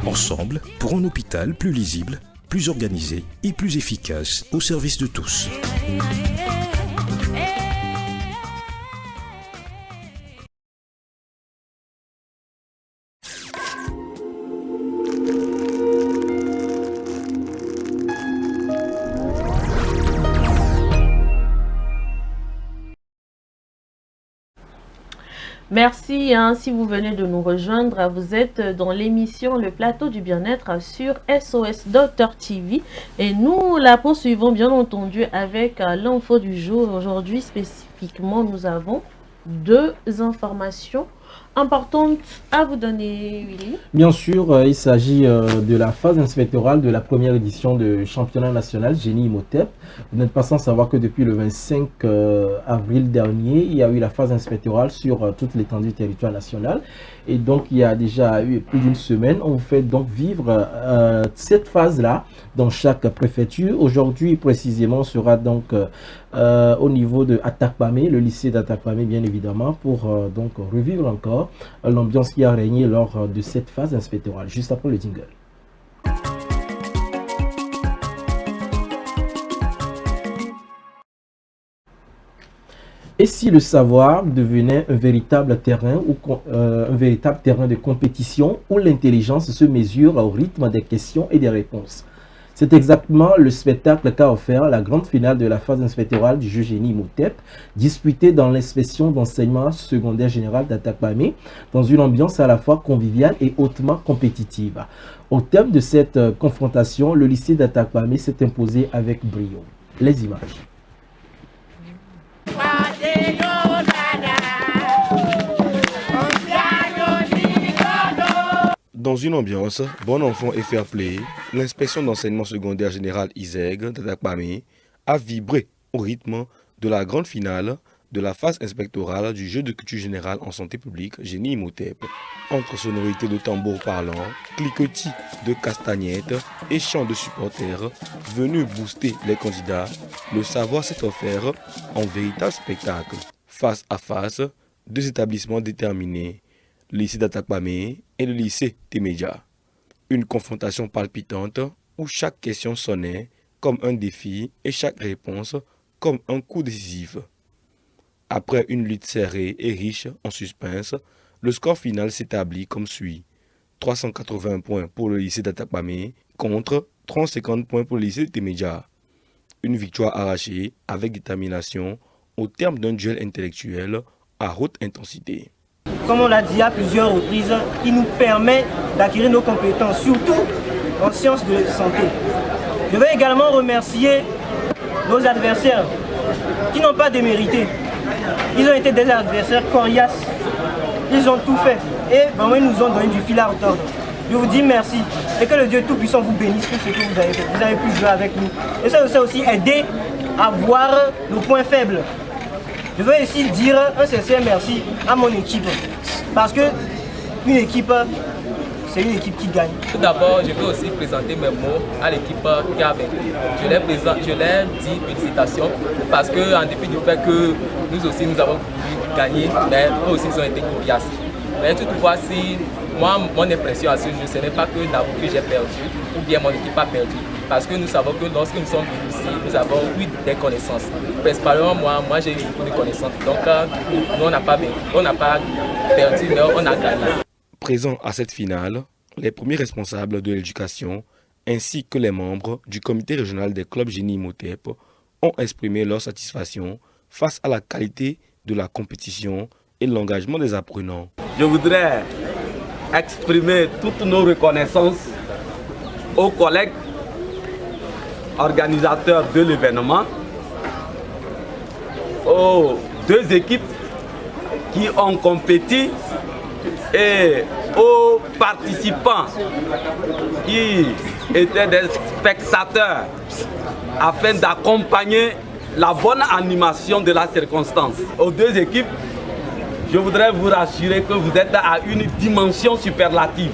Speaker 5: Ensemble, pour un hôpital plus lisible, plus organisé et plus efficace au service de tous.
Speaker 1: Merci, si vous venez de nous rejoindre, vous êtes dans l'émission Le Plateau du Bien-être sur SOS Docteur TV et nous la poursuivons bien entendu avec l'info du jour. Aujourd'hui spécifiquement, nous avons 2 informations importante à vous donner, Willy.
Speaker 2: Bien sûr, il s'agit de la phase inspectorale de la première édition du championnat national Génie Imhotep. Vous n'êtes pas sans savoir que depuis le 25 avril dernier, il y a eu la phase inspectorale sur toute l'étendue du territoire national. Et donc, il y a déjà eu plus d'une semaine. On vous fait donc vivre cette phase-là dans chaque préfecture. Aujourd'hui, précisément, sera donc au niveau de Atakpamé, le lycée d'Atakpamé, bien évidemment, pour donc revivre encore l'ambiance qui a régné lors de cette phase inspectorale. Juste après le jingle. Et si le savoir devenait un véritable terrain de compétition où l'intelligence se mesure au rythme des questions et des réponses? C'est exactement le spectacle qu'a offert la grande finale de la phase inspectorale du jeu Génie Imhotep, disputée dans l'inspection d'enseignement secondaire général d'Atakpamé, dans une ambiance à la fois conviviale et hautement compétitive. Au terme de cette confrontation, le lycée d'Atakpamé s'est imposé avec brio. Les images.
Speaker 4: Dans une ambiance bon enfant et fair play, l'inspection d'enseignement secondaire général ISEG d'Atakpamé a vibré au rythme de la grande finale de la phase inspectorale du jeu de culture générale en santé publique Génie Imhotep. Entre sonorités de tambours parlants, cliquetis de castagnettes et chants de supporters venus booster les candidats, le savoir s'est offert en véritable spectacle. Face à face, 2 établissements déterminés, le lycée d'Atakpamé et le lycée Temeja. Une confrontation palpitante où chaque question sonnait comme un défi et chaque réponse comme un coup décisif. Après une lutte serrée et riche en suspense, le score final s'établit comme suit. 380 points pour le lycée d'Atakpamé contre 350 points pour le lycée de Temeja. Une victoire arrachée avec détermination au terme d'un duel intellectuel à haute intensité.
Speaker 6: Comme on l'a dit à plusieurs reprises, qui nous permet d'acquérir nos compétences, surtout en sciences de santé. Je veux également remercier nos adversaires qui n'ont pas démérité. Ils ont été des adversaires coriaces. Ils ont tout fait. Et vraiment, ils nous ont donné du fil à retordre. Je vous dis merci. Et que le Dieu Tout-Puissant vous bénisse pour ce que vous avez fait. Vous avez pu jouer avec nous. Et ça vous a aussi aidé à voir nos points faibles. Je veux ici dire un sincère merci à mon équipe. Parce que une équipe, c'est une équipe qui gagne.
Speaker 7: Tout d'abord, je veux aussi présenter mes mots à l'équipe qui a vaincu. Je leur dis félicitations parce que, en dépit du fait que nous aussi nous avons voulu gagner, mais eux aussi ils ont été coriaces. Mais toutefois, si moi, mon impression à ce jeu, ce n'est pas que d'abord que j'ai perdu ou bien mon équipe a perdu. Parce que nous savons que lorsque nous sommes venus ici, nous avons eu des connaissances. Principalement moi j'ai eu beaucoup de connaissances. Donc nous on n'a pas perdu, mais on a gagné.
Speaker 4: Présents à cette finale, les premiers responsables de l'éducation ainsi que les membres du comité régional des clubs Génie Imhotep ont exprimé leur satisfaction face à la qualité de la compétition et l'engagement des apprenants.
Speaker 8: Je voudrais exprimer toutes nos reconnaissances aux collègues organisateurs de l'événement, aux 2 équipes qui ont compéti et aux participants qui étaient des spectateurs afin d'accompagner la bonne animation de la circonstance. Aux deux équipes, je voudrais vous rassurer que vous êtes à une dimension superlative.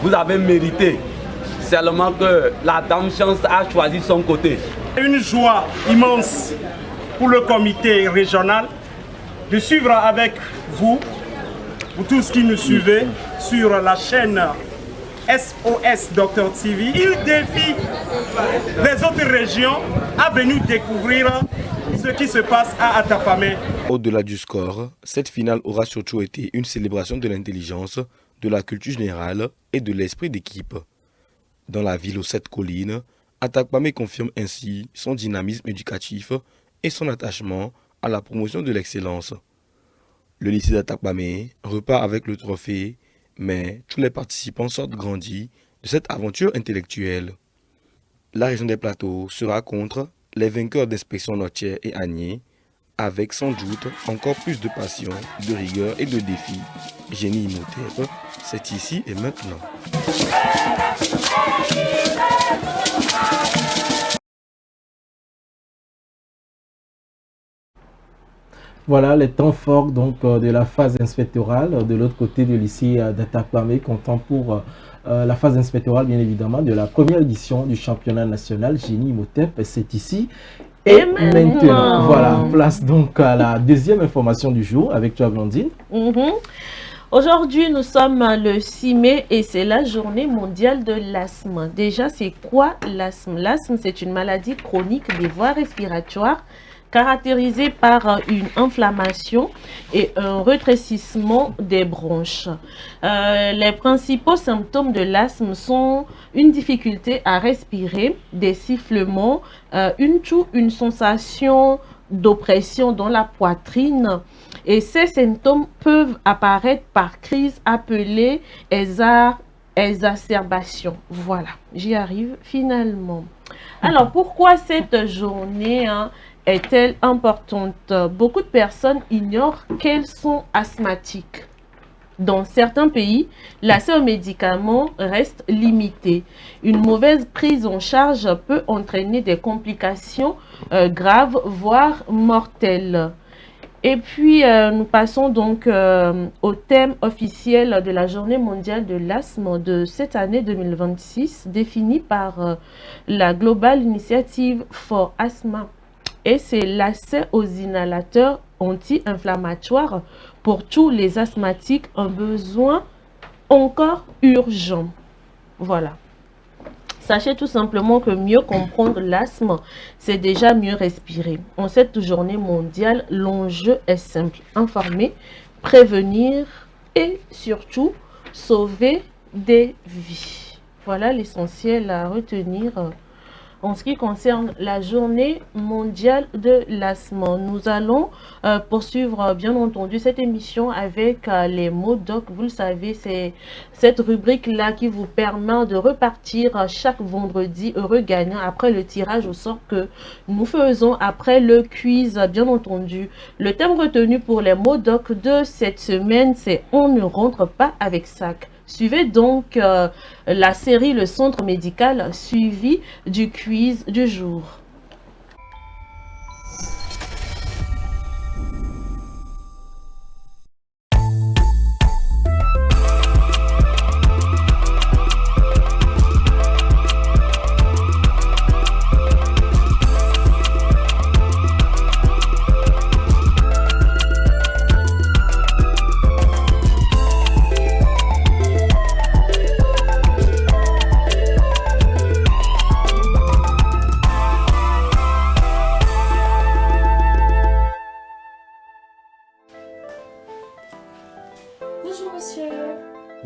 Speaker 8: Vous avez mérité. Seulement que la Dame Chance a choisi son côté.
Speaker 9: Une joie immense pour le comité régional de suivre avec vous, pour tous qui nous suivez sur la chaîne SOS Docteur TV. Il défie les autres régions à venir découvrir ce qui se passe à Atapamé.
Speaker 10: Au-delà du score, cette finale aura surtout été une célébration de l'intelligence, de la culture générale et de l'esprit d'équipe. Dans la ville aux 7 collines, Atapamé confirme ainsi son dynamisme éducatif et son attachement à la promotion de l'excellence. Le lycée d'Atapamé repart avec le trophée, mais tous les participants sortent grandis de cette aventure intellectuelle. La région des Plateaux sera contre les vainqueurs d'inspection Notière et Agné, avec sans doute encore plus de passion, de rigueur et de défis. Génie Imhotep, c'est ici et maintenant.
Speaker 2: Voilà les temps forts donc, de la phase inspectorale. De l'autre côté du lycée d'Atapamé, comptant pour la phase inspectorale, bien évidemment, de la première édition du championnat national Génie Imhotep. C'est ici et maintenant. Voilà, place donc à la deuxième information du jour avec toi, Blandine.
Speaker 1: Aujourd'hui, nous sommes le 6 mai et c'est la journée mondiale de l'asthme. Déjà, c'est quoi l'asthme? L'asthme, c'est une maladie chronique des voies respiratoires caractérisée par une inflammation et un rétrécissement des bronches. Les principaux symptômes de l'asthme sont une difficulté à respirer, des sifflements, une sensation d'oppression dans la poitrine. Et ces symptômes peuvent apparaître par crise appelée exacerbation. Voilà, j'y arrive finalement. Alors, pourquoi cette journée est-elle importante? Beaucoup de personnes ignorent qu'elles sont asthmatiques. Dans certains pays, l'accès aux médicaments reste limité. Une mauvaise prise en charge peut entraîner des complications graves, voire mortelles. Et puis, nous passons donc au thème officiel de la Journée mondiale de l'asthme de cette année 2026, défini par la Global Initiative for Asthma. Et c'est l'accès aux inhalateurs anti-inflammatoires pour tous les asthmatiques, un besoin encore urgent. Voilà. Sachez tout simplement que mieux comprendre l'asthme, c'est déjà mieux respirer. En cette journée mondiale, l'enjeu est simple: informer, prévenir et surtout sauver des vies. Voilà l'essentiel à retenir en ce qui concerne la journée mondiale de l'asthme. Nous allons poursuivre bien entendu cette émission avec les mots doc. Vous le savez, c'est cette rubrique-là qui vous permet de repartir chaque vendredi heureux gagnant après le tirage au sort que nous faisons après le quiz, bien entendu. Le thème retenu pour les mots doc de cette semaine, c'est « On ne rentre pas avec sac ». Suivez donc la série Le Centre Médical suivi du quiz du jour.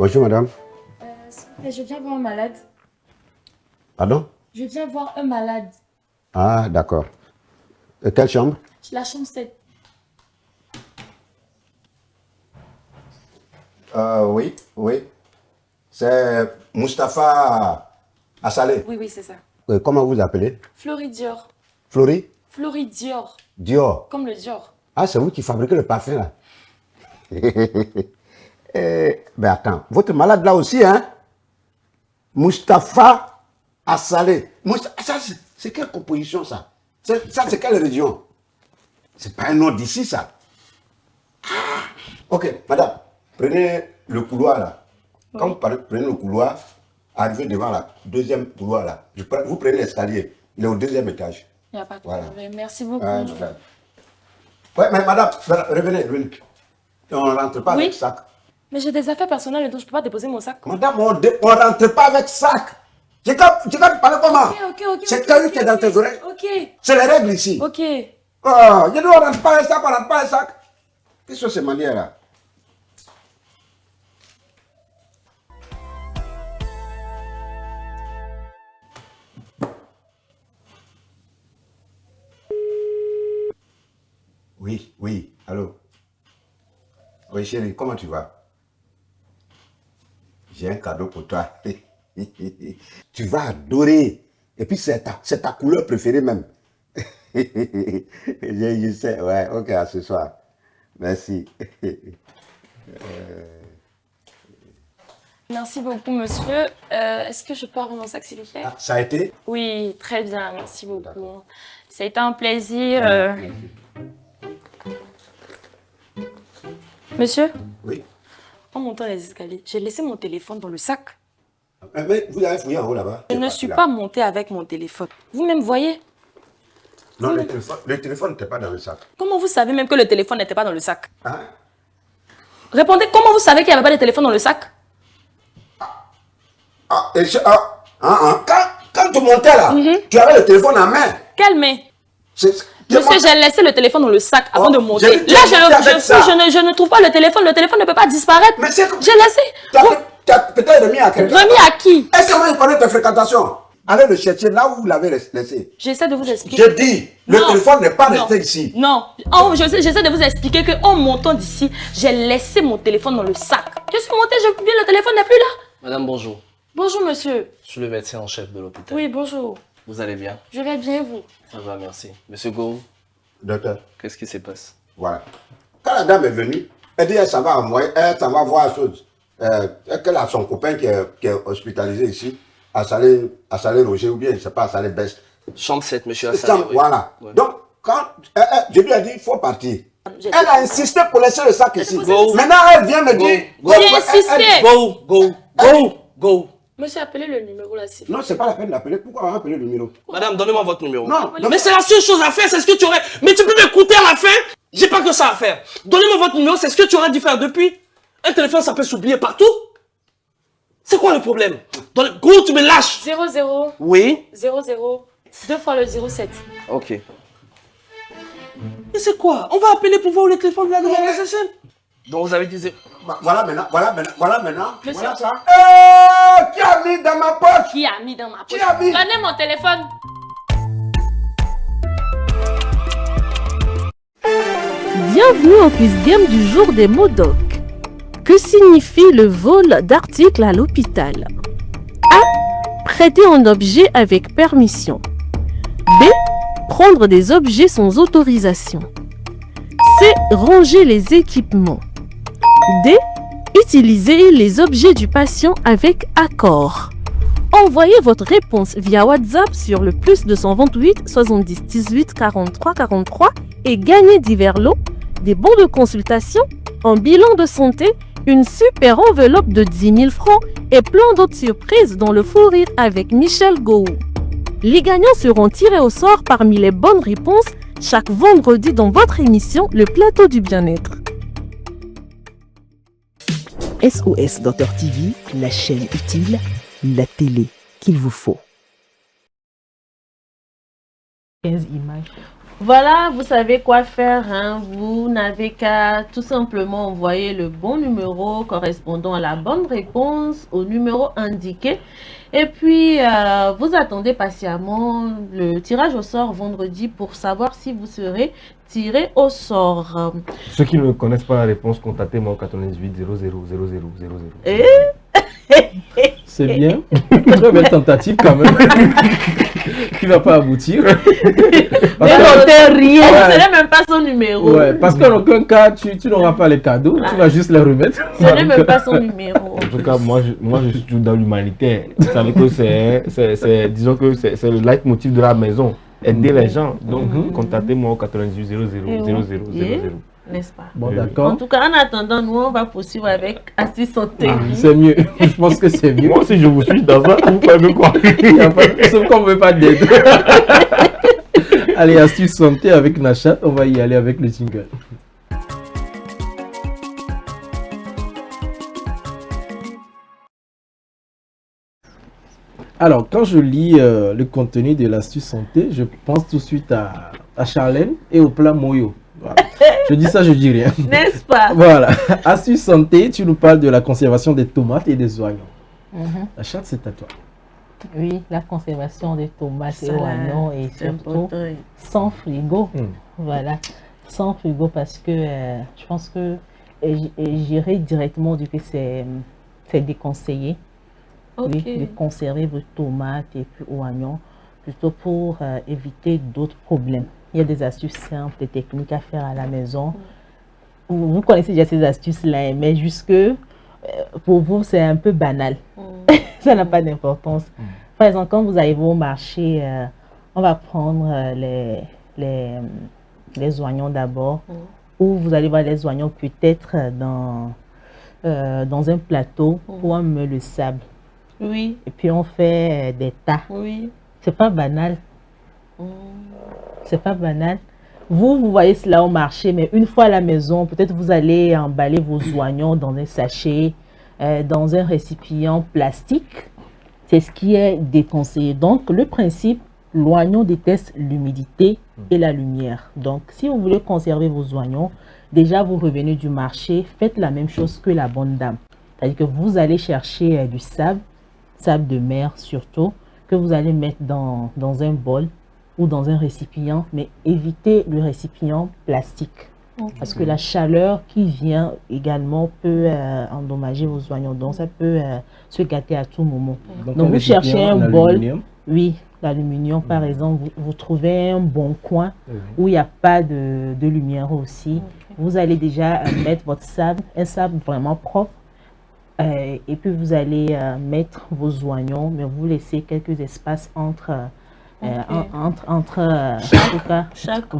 Speaker 11: Bonjour madame.
Speaker 12: Je viens voir un malade.
Speaker 11: Pardon?
Speaker 12: Je viens voir un malade.
Speaker 11: Ah, d'accord. Quelle chambre?
Speaker 12: La chambre 7.
Speaker 11: Oui, oui. C'est Mustapha Assalé.
Speaker 12: Oui, oui, c'est ça.
Speaker 11: Comment vous appelez?
Speaker 12: Florie Dior.
Speaker 11: Florie?
Speaker 12: Florie Dior.
Speaker 11: Dior.
Speaker 12: Comme le Dior.
Speaker 11: Ah, c'est vous qui fabriquez le parfum là. Ben attends, votre malade là aussi, hein? Mustapha Assalé. Ça, c'est quelle composition ça? Ça, c'est quelle région? C'est pas un nom d'ici, ça. Ah, ok, madame, prenez le couloir là. Oui. Quand vous prenez le couloir, arrivez devant la deuxième couloir là. Vous prenez l'escalier, il est au deuxième étage.
Speaker 12: Il n'y a pas de problème. Merci beaucoup.
Speaker 11: Ouais, mais madame, revenez. On ne rentre pas avec sac.
Speaker 12: Mais j'ai des affaires personnelles et donc je ne peux pas déposer mon sac.
Speaker 11: Madame, on ne rentre pas avec sac. Tu vas parler comment?
Speaker 12: Ok.
Speaker 11: C'est quelqu'un qui est dans tes oreilles.
Speaker 12: Ok.
Speaker 11: C'est les règles ici.
Speaker 12: Ok.
Speaker 11: Oh, je dis on ne rentre pas avec sac, Qu'est-ce que c'est ces manières là? Oui, allô? Oui, chérie, comment tu vas? J'ai un cadeau pour toi. Tu vas adorer. Et puis, c'est ta couleur préférée même. Je sais, ouais, ok, à ce soir. Merci.
Speaker 12: Merci beaucoup, monsieur. Est-ce que je peux avoir mon sac, s'il vous plaît?
Speaker 11: Ça a été?
Speaker 12: Oui, très bien, merci beaucoup. Ça a été un plaisir. Monsieur?
Speaker 11: Oui.
Speaker 12: En montant les escaliers, j'ai laissé mon téléphone dans le sac.
Speaker 11: Mais vous avez fouillé en haut là-bas?
Speaker 12: Je ne suis pas montée avec mon téléphone. Vous-même voyez?
Speaker 11: Non, le téléphone n'était pas dans le sac.
Speaker 12: Comment vous savez même que le téléphone n'était pas dans le sac?
Speaker 11: Hein?
Speaker 12: Répondez, comment vous savez qu'il n'y avait pas de téléphone dans le sac?
Speaker 11: Quand tu montais là, tu avais le téléphone en main.
Speaker 12: Quelle main? Monsieur, j'ai laissé le téléphone dans le sac avant de monter. Là, je ne trouve pas le téléphone. Le téléphone ne peut pas disparaître. J'ai laissé.
Speaker 11: Tu as peut-être remis à quelqu'un.
Speaker 12: Remis à qui?
Speaker 11: Est-ce que vous connaissez tes fréquentations? Allez le chercher là où vous l'avez laissé.
Speaker 12: J'essaie de vous expliquer.
Speaker 11: Je dis, le téléphone n'est pas resté ici.
Speaker 12: Non, j'essaie de vous expliquer qu'en montant d'ici, j'ai laissé mon téléphone dans le sac. Je suis montée, je le téléphone n'est plus là.
Speaker 13: Madame, bonjour.
Speaker 12: Bonjour, monsieur.
Speaker 13: Je suis le médecin en chef de l'hôpital.
Speaker 12: Oui, bonjour.
Speaker 13: Vous allez bien?
Speaker 12: Je vais bien, vous?
Speaker 13: Ça va, merci. Monsieur Go.
Speaker 11: Docteur.
Speaker 13: Qu'est-ce qui se passe?
Speaker 11: Voilà. Quand la dame est venue, elle dit elle s'en va voir chose. Qu'elle a son copain qui est hospitalisé ici, à Salé Roger, ou bien, je ne sais pas, à Salé Best.
Speaker 13: Chambre 7, monsieur Assalé. Oui.
Speaker 11: Voilà. Ouais. Donc, quand je lui ai dit, il faut partir. Elle a insisté pour laisser le sac ici.
Speaker 13: Go.
Speaker 11: Maintenant, elle vient me dire...
Speaker 12: J'ai insisté.
Speaker 13: Go.
Speaker 12: Monsieur, appelez le numéro là, s'il vous plaît.
Speaker 11: Non, c'est pas la peine d'appeler. Pourquoi on va appeler le numéro?
Speaker 13: Madame, donnez-moi votre numéro.
Speaker 11: Non.
Speaker 13: Mais c'est la seule chose à faire, c'est ce que tu aurais... Mais tu peux m'écouter à la fin? J'ai pas que ça à faire. Donnez-moi votre numéro, c'est ce que tu aurais dû faire depuis. Un téléphone, ça peut s'oublier partout. C'est quoi le problème? Go, tu me lâches.
Speaker 12: 00.
Speaker 13: Oui.
Speaker 12: 00. 2 fois le 07.
Speaker 13: Ok.
Speaker 4: Mais c'est quoi? On va appeler pour voir le téléphone de la nouvelle SSN.
Speaker 13: Donc vous avez dit...
Speaker 11: Voilà maintenant.
Speaker 12: Monsieur.
Speaker 11: Voilà ça. Qui a mis dans ma poche?
Speaker 12: Qui a mis dans ma poche?
Speaker 11: Qui a mis?
Speaker 12: Donnez mon téléphone.
Speaker 1: Bienvenue au quiz game du jour des mots doc. Que signifie le vol d'articles à l'hôpital? A. Prêter un objet avec permission. B. Prendre des objets sans autorisation. C. Ranger les équipements. D. Utiliser les objets du patient avec accord. Envoyez votre réponse via WhatsApp sur le +228 70 18 43 43 et gagnez divers lots, des bons de consultation, un bilan de santé, une super enveloppe de 10 000 francs et plein d'autres surprises dans le fou rire avec Michel Gou. Les gagnants seront tirés au sort parmi les bonnes réponses chaque vendredi dans votre émission Le Plateau du Bien-être.
Speaker 14: SOS Docteur TV, la chaîne utile, la télé qu'il vous faut.
Speaker 3: 15 images.
Speaker 1: Voilà, vous savez quoi faire, hein? Vous n'avez qu'à tout simplement envoyer le bon numéro correspondant à la bonne réponse au numéro indiqué. Et puis, vous attendez patiemment le tirage au sort vendredi pour savoir si vous serez tiré au sort.
Speaker 4: Ceux qui ne connaissent pas la réponse, contactez-moi au 98 00 00 00.
Speaker 2: C'est bien. Très belle tentative quand même. qui ne va pas aboutir.
Speaker 1: Mais l'auteur rien, ce n'est même pas son numéro.
Speaker 2: Ouais, parce qu'en aucun cas, tu n'auras pas les cadeaux, tu vas juste les remettre.
Speaker 1: Ce n'est même pas son numéro.
Speaker 4: En tout cas, moi je suis toujours dans l'humanité. Vous savez que disons que c'est le leitmotiv de la maison. Aider les gens. Donc, contactez-moi au 98 00 00 00.
Speaker 1: N'est-ce pas?
Speaker 2: Bon, d'accord.
Speaker 1: En tout cas, en attendant, nous, on va poursuivre avec Astuce Santé.
Speaker 2: C'est mieux. Je pense que c'est mieux.
Speaker 4: Moi, si je vous suis dans ça, vous pouvez quoi?
Speaker 2: Sauf qu'on ne veut pas d'aide. Allez, Astuce Santé avec Nachat. On va y aller avec le jingle. Alors, quand je lis le contenu de l'astuce santé, je pense tout de suite à Charlène et au plat Moyo. Voilà. Je dis ça, je dis rien.
Speaker 1: N'est-ce pas?
Speaker 2: Voilà. Astuce santé, tu nous parles de la conservation des tomates et des oignons. La chatte, c'est à toi.
Speaker 3: Oui, la conservation des tomates et oignons et surtout sans frigo. Voilà, sans frigo parce que je pense que j'irai directement du que c'est déconseillé. Oui, de conserver vos tomates et puis oignons plutôt pour éviter d'autres problèmes. Il y a des astuces simples, des techniques à faire à la maison. Vous connaissez déjà ces astuces-là, mais jusque pour vous, c'est un peu banal. Ça n'a pas d'importance. Par exemple, quand vous arrivez au marché, on va prendre les oignons d'abord, ou vous allez voir les oignons peut-être dans un plateau où on met le sable.
Speaker 1: Oui.
Speaker 3: Et puis on fait des tas.
Speaker 1: Oui.
Speaker 3: C'est pas banal. C'est pas banal. Vous voyez cela au marché, mais une fois à la maison, peut-être vous allez emballer vos oignons dans un sachet, dans un récipient plastique. C'est ce qui est déconseillé. Donc, le principe, l'oignon déteste l'humidité et la lumière. Donc, si vous voulez conserver vos oignons, déjà vous revenez du marché, faites la même chose que la bonne dame. C'est-à-dire que vous allez chercher du sable de mer surtout, que vous allez mettre dans un bol ou dans un récipient, mais évitez le récipient plastique. Parce que la chaleur qui vient également peut endommager vos oignons. Donc, ça peut se gâter à tout moment. Donc vous cherchez un bol. Oui, l'aluminium, par exemple. Vous trouvez un bon coin où il n'y a pas de lumière aussi. Vous allez déjà mettre votre sable, un sable vraiment propre. Et puis, vous allez mettre vos oignons, mais vous laissez quelques espaces entre chaque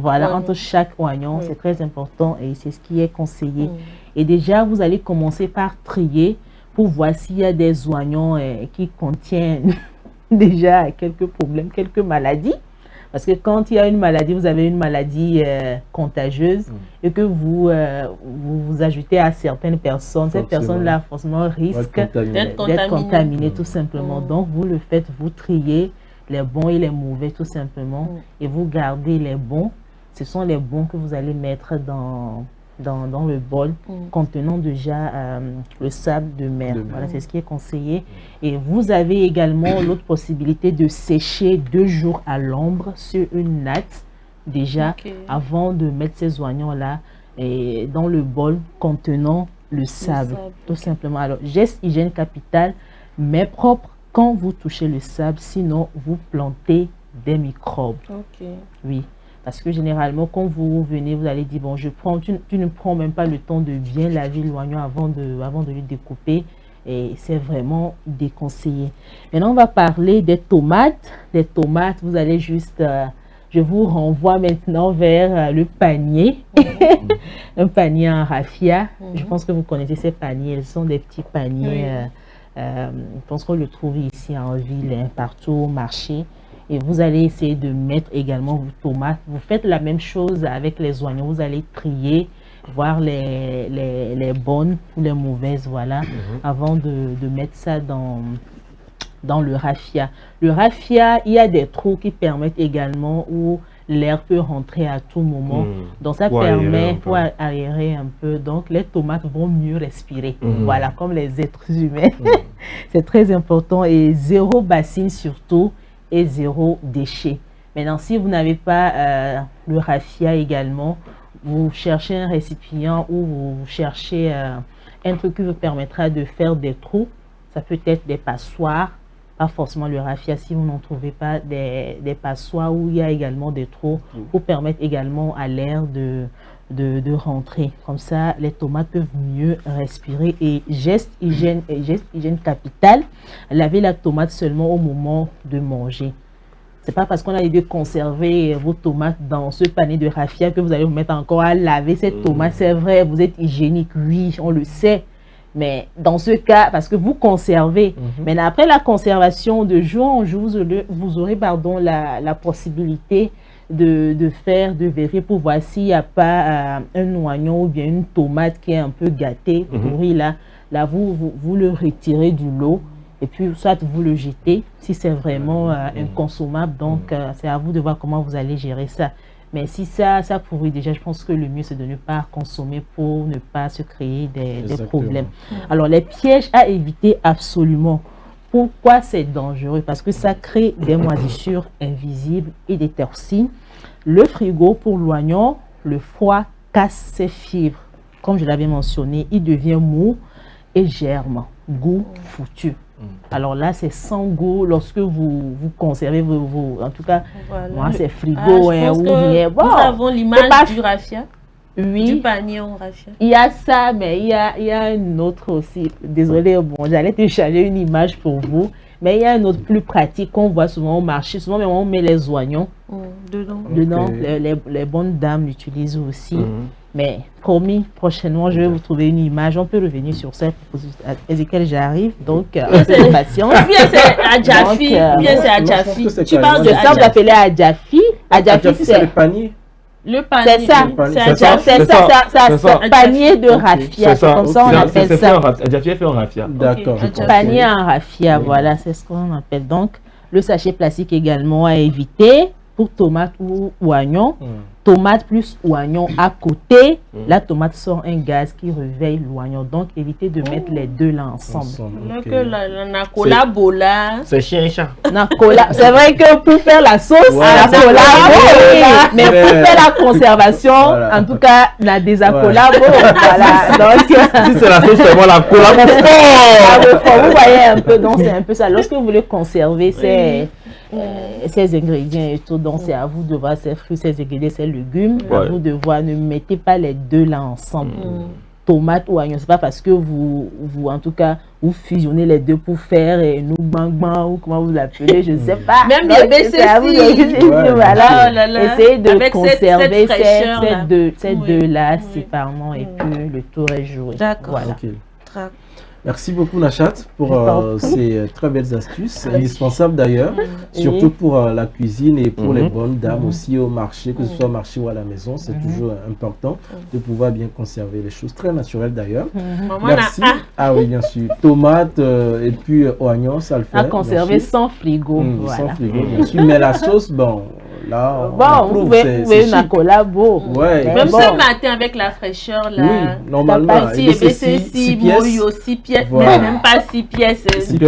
Speaker 3: oignon. C'est très important et c'est ce qui est conseillé. Et déjà, vous allez commencer par trier pour voir s'il y a des oignons qui contiennent déjà quelques problèmes, quelques maladies. Parce que quand il y a une maladie, vous avez une maladie contagieuse et que vous ajoutez à certaines personnes, ces personnes-là forcément risquent d'être contaminées tout simplement. Donc, vous le faites, vous triez les bons et les mauvais tout simplement et vous gardez les bons. Ce sont les bons que vous allez mettre dans le bol contenant déjà le sable de mer. Voilà, c'est ce qui est conseillé. Et vous avez également l'autre possibilité de sécher 2 jours à l'ombre sur une natte déjà avant de mettre ces oignons-là dans le bol contenant le sable. Tout simplement. Alors, geste hygiène capital, mais propre quand vous touchez le sable, sinon vous plantez des microbes. Oui. Parce que généralement, quand vous venez, vous allez dire, bon, tu ne prends même pas le temps de bien laver l'oignon avant de le découper. Et c'est vraiment déconseillé. Maintenant, on va parler des tomates. Les tomates, vous allez juste... je vous renvoie maintenant vers le panier. Un panier en raffia. Je pense que vous connaissez ces paniers. Ce sont des petits paniers. Je pense qu'on le trouve ici en ville, partout au marché. Et vous allez essayer de mettre également vos tomates. Vous faites la même chose avec les oignons. Vous allez trier, voir les bonnes ou les mauvaises, voilà, avant de mettre ça dans le raffia. Le raffia, il y a des trous qui permettent également où l'air peut rentrer à tout moment. Donc ça permet pour aérer un peu. Donc les tomates vont mieux respirer. Voilà, comme les êtres humains. C'est très important. Et 0 bassine surtout. Et 0 déchet. Maintenant, si vous n'avez pas le raffia également, vous cherchez un récipient ou vous cherchez un truc qui vous permettra de faire des trous. Ça peut être des passoires pas forcément le raffia, si vous n'en trouvez pas des passoires où il y a également des trous pour permettre également à l'air de rentrer. Comme ça, les tomates peuvent mieux respirer. Et geste hygiène capital, lavez la tomate seulement au moment de manger. C'est pas parce qu'on a idée de conserver vos tomates dans ce panier de raffia que vous allez vous mettre encore à laver cette tomate. C'est vrai, vous êtes hygiénique, oui, on le sait. Mais dans ce cas, parce que vous conservez, mais après la conservation de jour en jour, vous aurez la possibilité de vérifier pour voir s'il n'y a pas un oignon ou bien une tomate qui est un peu gâtée, pourrie là. Là, vous le retirez du lot et puis soit vous le jetez si c'est vraiment inconsommable. Donc, c'est à vous de voir comment vous allez gérer ça. Mais si ça pourrit déjà, je pense que le mieux c'est de ne pas consommer pour ne pas se créer des problèmes. Alors, les pièges à éviter absolument. Pourquoi c'est dangereux? Parce que ça crée des moisissures invisibles et des toxines. Le frigo pour l'oignon, le froid casse ses fibres. Comme je l'avais mentionné, il devient mou et germe. Goût foutu. Alors là, c'est sans goût lorsque vous conservez vos en tout cas, moi c'est frigo.
Speaker 1: Nous avons l'image du raffia.
Speaker 3: Oui.
Speaker 1: Du panier en raffia.
Speaker 3: Il y a ça, mais il y a une autre aussi. Désolée, bon, j'allais télécharger une image pour vous. Mais il y a un autre plus pratique qu'on voit souvent au marché. Souvent, on met les oignons dedans. Les bonnes dames l'utilisent aussi. Mais promis, prochainement, je vais vous trouver une image. On peut revenir sur ça. Ezekiel, j'arrive. Donc, patience.
Speaker 1: Bien, c'est Adjafi. Bien, c'est Adjafi.
Speaker 3: Tu parles de ça, vous l'appelez Adjafi. Adjafi, c'est
Speaker 2: le panier.
Speaker 1: Le panier.
Speaker 3: C'est ça. Panier de raffia. Comme ça, on appelle ça.
Speaker 4: Adjafi est fait en raffia.
Speaker 2: D'accord.
Speaker 3: Panier en raffia, voilà, c'est ce qu'on appelle. Donc, le sachet plastique également à éviter pour tomates ou oignons. Tomate plus oignon à côté, la tomate sort un gaz qui réveille l'oignon. Donc, évitez de mettre les deux là ensemble.
Speaker 4: C'est chien et chat.
Speaker 3: C'est vrai que pour faire la sauce, mais pour faire la conservation, en tout cas, la désacolabo. Voilà. Donc,
Speaker 4: si c'est la sauce, c'est moi la collabo.
Speaker 3: Vous voyez un peu, donc c'est un peu ça. Lorsque vous voulez conserver ces ingrédients et tout, donc c'est à vous de voir ces fruits, ces ingrédients, ces légumes, à vous de voir, ne mettez pas les deux là ensemble. Tomate ou oignon, c'est pas parce que vous en tout cas, vous fusionnez les deux pour faire nous bang bang ou comment vous l'appelez, je ne sais pas.
Speaker 1: Même les BCC,
Speaker 3: voilà. Essayez de conserver ces deux là séparément et puis le tour est joué.
Speaker 1: D'accord.
Speaker 3: Voilà.
Speaker 2: Merci beaucoup Nachat pour ces très belles astuces, indispensables d'ailleurs, surtout pour la cuisine et pour les bonnes dames aussi au marché, que ce soit au marché ou à la maison, c'est toujours important de pouvoir bien conserver les choses, très naturelles d'ailleurs. Merci. Ah oui, bien sûr. Tomates et puis oignons, ça le fait.
Speaker 3: À conserver sans frigo.
Speaker 2: Sans frigo, bien sûr. Mais la sauce, bon, là,
Speaker 3: vous pouvez une collabo.
Speaker 1: Même ce matin avec la fraîcheur là.
Speaker 2: Oui, normalement.
Speaker 1: Aussi pièces, même pas 6 pièces.
Speaker 2: Tu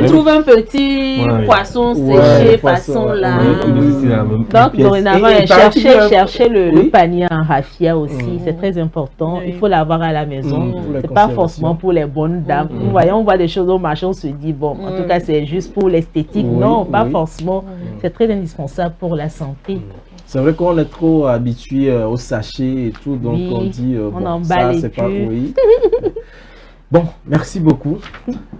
Speaker 1: trouves un petit poisson séché façon là.
Speaker 3: Donc dorénavant, cherchez le panier en raffia aussi, c'est très important. Il faut l'avoir à la maison. C'est pas forcément pour les bonnes dames. Vous voyez, on voit des choses au marché, on se dit bon, en tout cas c'est juste pour l'esthétique. Non, pas forcément. C'est très indispensable pour la santé.
Speaker 2: C'est vrai qu'on est trop habitué au sachet et tout, donc on dit bon, ça c'est pas oui. Bon, merci beaucoup.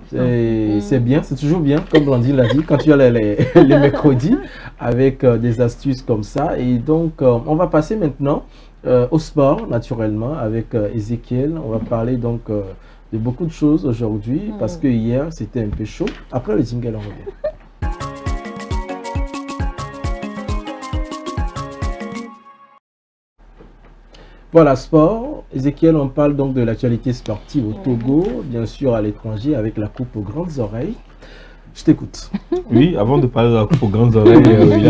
Speaker 2: C'est bien, c'est toujours bien, comme Blandine l'a dit, quand tu as les mercredis avec des astuces comme ça. Et donc, on va passer maintenant au sport, naturellement, avec Ezekiel. On va parler donc de beaucoup de choses aujourd'hui, parce que hier, c'était un peu chaud. Après le jingle, on revient. Voilà, sport. Ezekiel, on parle donc de l'actualité sportive au Togo, bien sûr à l'étranger, avec la coupe aux grandes oreilles. Je t'écoute.
Speaker 4: Oui, avant de parler de la coupe aux grandes oreilles,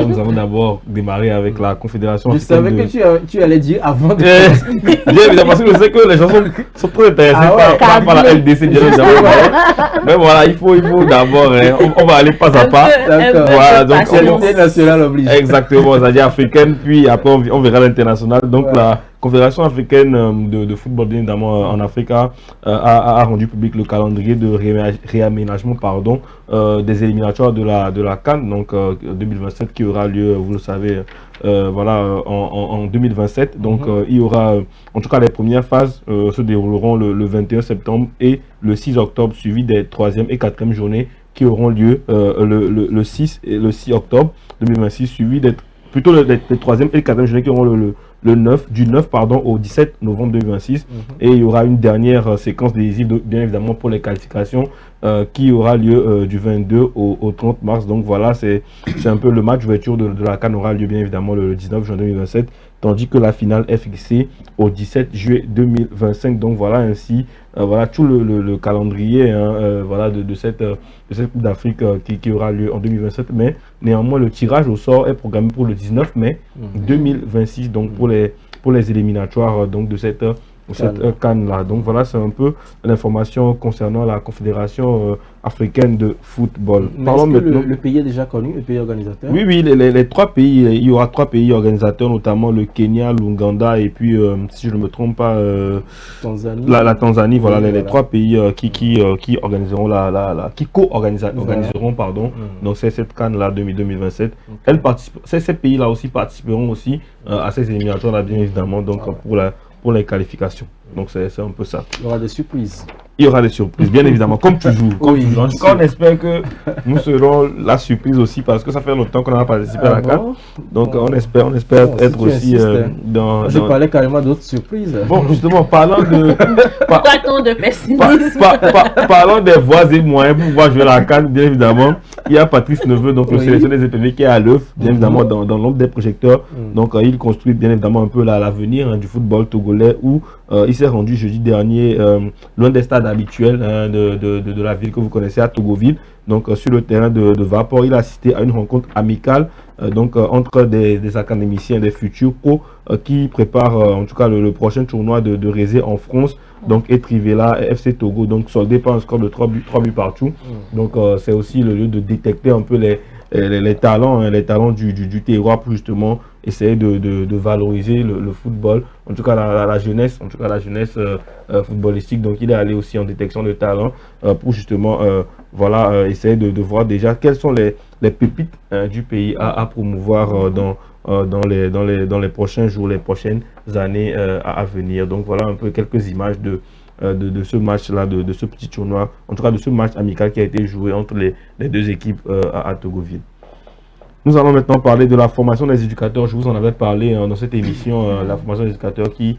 Speaker 4: nous avons d'abord démarré avec la Confédération.
Speaker 2: Je savais que tu allais dire avant de
Speaker 4: bien évidemment, parce que je sais que les gens sont trop intéressés par la LDC, bien évidemment. Mais voilà, il faut d'abord, on va aller pas à pas.
Speaker 2: D'accord.
Speaker 4: Voilà, donc
Speaker 2: l'actualité nationale oblige.
Speaker 4: Exactement, c'est-à-dire africaine, puis après on verra l'international. Donc la Confédération africaine de football, bien évidemment, en Afrique, a rendu public le calendrier de réaménagement des éliminatoires de la CAN, donc 2027, qui aura lieu, vous le savez, en 2027. Donc, il y aura, en tout cas, les premières phases se dérouleront le 21 septembre et le 6 octobre, suivi des 3e et 4e journées qui auront lieu le 6 octobre 2026, suivi des 3e et 4e journées qui auront du 9 au 17 novembre 2026. Et il y aura une dernière séquence décisive, bien évidemment, pour les qualifications qui aura lieu du 22 au 30 mars. Donc voilà, c'est un peu le match ouverture de la CAN aura lieu bien évidemment le 19 juin 2027, tandis que la finale est fixée au 17 juillet 2025. Donc voilà ainsi voilà tout le calendrier de cette Coupe d'Afrique qui aura lieu en 2027. Mais néanmoins, le tirage au sort est programmé pour le 19 mai 2026, donc pour les éliminatoires donc de cette CAN là. Donc voilà, c'est un peu l'information concernant la Confédération africaine de football.
Speaker 2: Parlons maintenant. Le pays est déjà connu, le pays organisateur? Oui,
Speaker 4: les 3 pays, il y aura 3 pays organisateurs, notamment le Kenya, l'Ouganda et puis, si je ne me trompe pas,
Speaker 2: Tanzanie.
Speaker 4: La Tanzanie. Voilà, les 3 pays qui organiseront qui co-organiseront, pardon, donc c'est cette CAN là 2027. Ces pays-là aussi participeront aussi à ces éliminatoires là, bien évidemment, donc pour les qualifications. Donc c'est un peu ça.
Speaker 2: Il y aura des surprises.
Speaker 4: Il y aura des surprises, bien évidemment, comme toujours. En tout cas, on espère que nous serons la surprise aussi, parce que ça fait longtemps qu'on n'a pas participé à la CAN. Donc on espère être aussi dans...
Speaker 2: Je parlais carrément d'autres surprises.
Speaker 4: Bon, justement, parlant de... Parlant des voies et moyens pour pouvoir jouer la CAN, bien évidemment, il y a Patrice Neveu, donc le sélectionneur des EPV, qui est à l'œuvre, bien évidemment, dans l'ombre des projecteurs. Donc il construit bien évidemment un peu l'avenir du football togolais, où il s'est rendu jeudi dernier loin des stades habituels de la ville que vous connaissez, à Togoville, donc sur le terrain de Vapor. Il a assisté à une rencontre amicale entre des académiciens, des futurs pros qui préparent en tout cas le prochain tournoi de Rézé en France, donc et Trivela FC Togo, donc soldé par un score de 3 buts partout. Donc c'est aussi le lieu de détecter un peu les talents du terroir pour justement essayer de valoriser le football, en tout cas la jeunesse, footballistique. Donc il est allé aussi en détection de talent pour justement essayer de voir déjà quelles sont les pépites du pays à promouvoir dans les prochains jours, les prochaines années à venir. Donc voilà un peu quelques images de ce match-là, de ce petit tournoi, en tout cas de ce match amical qui a été joué entre les 2 équipes à Togoville. Nous allons maintenant parler de la formation des éducateurs. Je vous en avais parlé dans cette émission, la formation des éducateurs qui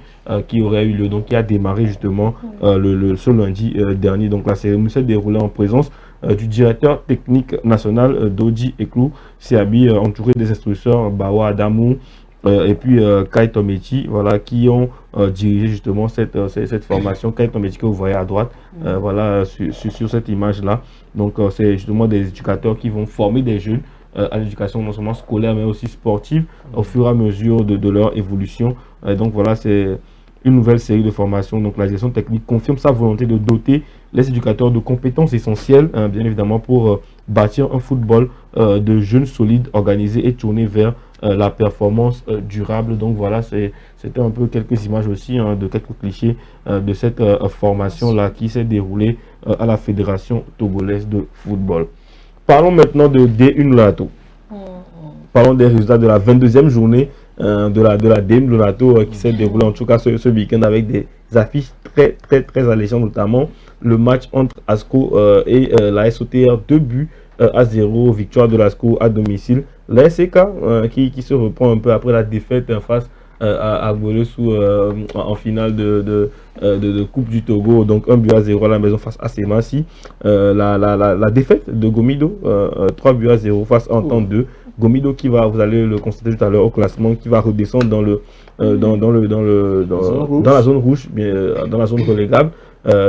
Speaker 4: aurait eu lieu, donc qui a démarré justement ce lundi dernier. Donc la cérémonie s'est déroulée en présence du directeur technique national Doji Eklou Siabi, entouré des instructeurs Bawa Adamou et puis Kai Tomechi, voilà, qui ont dirigé justement cette formation. Kai Tomechi que vous voyez à droite, voilà, sur cette image là. Donc c'est justement des éducateurs qui vont former des jeunes à l'éducation non seulement scolaire mais aussi sportive au fur et à mesure de leur évolution. Donc voilà, c'est une nouvelle série de formations. Donc la direction technique confirme sa volonté de doter les éducateurs de compétences essentielles, bien évidemment, pour bâtir un football de jeunes solides, organisés et tournés vers la performance durable. Donc voilà, c'était un peu quelques images aussi de quelques clichés de cette formation là qui s'est déroulée à la Fédération togolaise de football. Parlons maintenant de D1 Lonato. Parlons des résultats de la 22e journée de la DM Lonato qui s'est déroulée en tout cas ce week-end avec des affiches très alléchantes, notamment le match entre ASCO et la SOTR, 2 buts à 0, victoire de l'ASCO à domicile. La SCK qui se reprend un peu après la défaite face à Gbolesou en finale de Coupe du Togo, donc 1 but à 0 à la maison face à Semassi. La défaite de Gomido, 3 buts à 0 face à Entente 2. Gomido qui va, vous allez le constater tout à l'heure au classement, qui va redescendre dans la zone rouge, dans la zone relégable.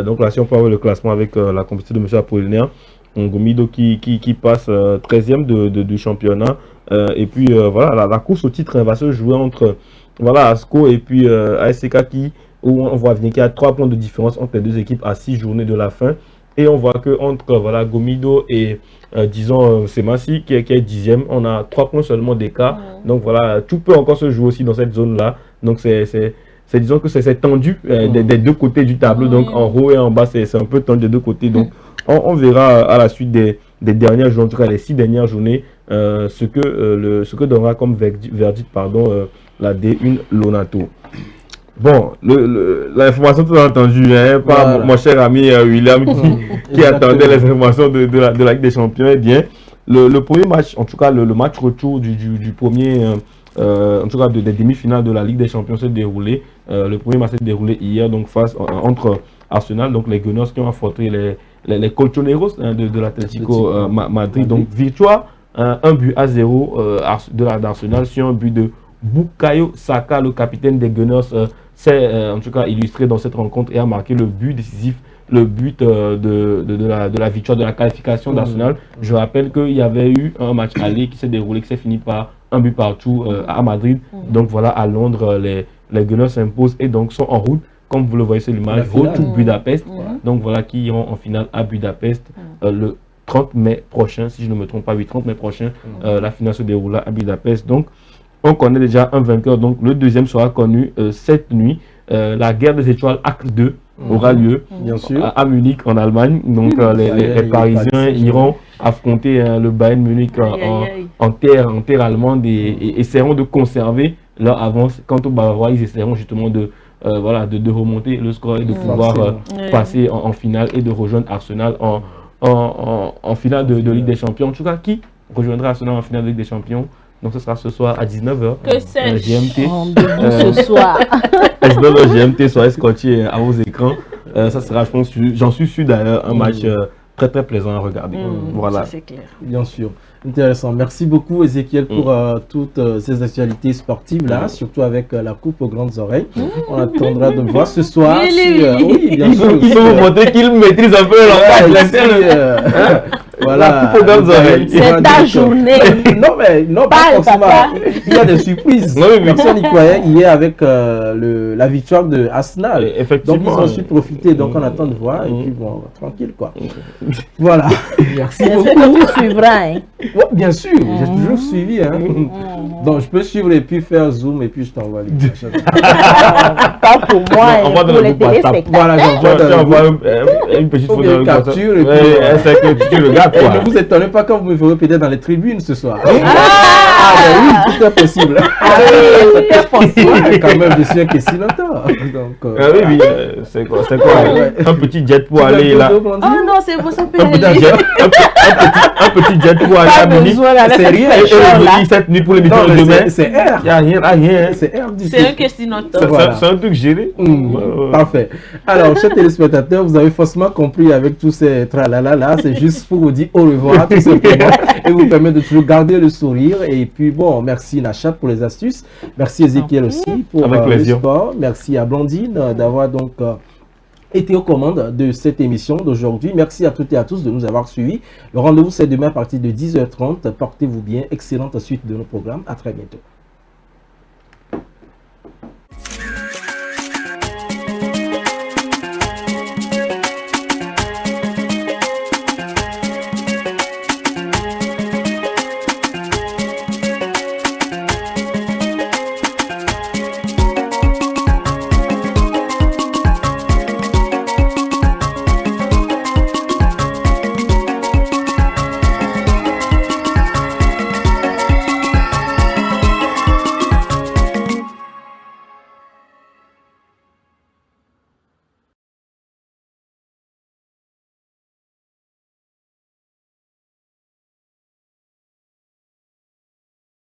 Speaker 4: Donc là, si on peut avoir le classement avec la compétition de M. Apollinaire, Gomido qui passe 13e du championnat. Et puis voilà, la course au titre va se jouer entre ASCO et puis ASCK, où on voit venir qu'il y a 3 points de différence entre les 2 équipes à 6 journées de la fin. Et on voit que entre Gomido et disons Semassi qui est 10e, on a 3 points seulement d'écart. Donc voilà, tout peut encore se jouer aussi dans cette zone là. Donc c'est disons que c'est tendu des deux côtés du tableau, donc en haut et en bas, c'est un peu tendu des deux côtés. Donc, on verra à la suite des dernières journées, en tout cas les 6 dernières journées, ce que donnera comme verdict la D1 Lonato. Bon, l'information que tu as entendue, par mon cher ami William qui attendait les informations de la Ligue des Champions, eh bien, le premier match, en tout cas le match retour du premier, en tout cas des demi-finales de la Ligue des Champions s'est déroulé. Le premier match s'est déroulé hier, donc entre Arsenal, donc les Gunners qui ont affronté les Colchoneros de l'Atlético Madrid. Donc victoire 1-0 d'Arsenal sur un but de Bukayo Saka, le capitaine des Gunners, s'est en tout cas illustré dans cette rencontre et a marqué le but décisif, le but de la victoire, de la qualification d'Arsenal. Je rappelle qu'il y avait eu un match aller qui s'est déroulé, qui s'est fini par un but partout à Madrid. Donc voilà, à Londres, les Gunners s'imposent et donc sont en route, comme vous le voyez sur l'image, au tout Budapest. Donc voilà, qui iront en finale à Budapest le 30 mai prochain, si je ne me trompe pas, 30 mai prochain, la finale se déroulera à Budapest. Donc on connaît déjà un vainqueur, donc le deuxième sera connu cette nuit. La guerre des étoiles acte 2 aura lieu bien sûr à Munich en Allemagne. Donc les Parisiens iront affronter le Bayern Munich en terre allemande et essaieront de conserver leur avance. Quant aux Bavarois, ils essaieront justement de remonter le score et de pouvoir passer en finale et de rejoindre Arsenal en finale de Ligue des Champions. En tout cas, qui rejoindra Arsenal en finale de Ligue des Champions? Donc ce sera ce soir à 19h.
Speaker 12: Que c'est
Speaker 3: GMT. Ce soir.
Speaker 4: Le GMT soit escorté à vos écrans. Ça sera, je pense, j'en suis sûr d'ailleurs, un match très très plaisant à regarder. Voilà.
Speaker 1: C'est clair.
Speaker 2: Bien sûr. Intéressant. Merci beaucoup Ezekiel pour toutes ces actualités sportives là, surtout avec la coupe aux grandes oreilles. On attendra de voir ce soir. Oui, bien sûr.
Speaker 4: Il faut vous montrer qu'il maîtrise un peu le langage. Voilà.
Speaker 3: C'est ta journée.
Speaker 2: Non, pas forcément. Il y a des surprises. Personne n'y croyait hier avec la victoire de Arsenal. Donc ils ont su profiter. Donc on attend de voir et puis bon, tranquille quoi. Voilà. Merci beaucoup.
Speaker 3: J'espère que tu suivras.
Speaker 2: Bien sûr, j'ai toujours suivi. Donc je peux suivre et puis faire zoom et puis je t'envoie les images.
Speaker 3: Pas pour moi, pour les téléspectateurs.
Speaker 2: Voilà,
Speaker 4: j'envoie une petite photo de
Speaker 2: capture et puis
Speaker 4: c'est que tu regardes.
Speaker 2: Ne vous étonnez pas quand vous me verrez peut-être dans les tribunes ce soir. Oui, tout est possible.
Speaker 3: Tout est possible.
Speaker 2: Quand même, je suis un si longtemps. Donc,
Speaker 4: oui, c'est quoi un petit jet pour aller là.
Speaker 1: Oh non, c'est bon, ça peut
Speaker 4: un petit jet pour aller à Munich.
Speaker 2: C'est rien.
Speaker 4: Et cette nuit pour l'émission de demain.
Speaker 2: C'est air.
Speaker 4: Il n'y a rien.
Speaker 2: C'est air du tout.
Speaker 1: C'est un questionnateur.
Speaker 4: C'est un truc géré.
Speaker 2: Parfait. Alors, chers téléspectateurs, vous avez forcément compris avec tous ces tralala là. C'est juste pour vous dire au revoir tout simplement et vous permettre de toujours garder le sourire. Et puis bon, merci Nachat pour les astuces. Merci Ezekiel aussi pour le sport. Merci à Blandine d'avoir donc été aux commandes de cette émission d'aujourd'hui. Merci à toutes et à tous de nous avoir suivis. Le rendez-vous c'est demain à partir de 10h30. Portez-vous bien. Excellente suite de nos programmes. À très bientôt.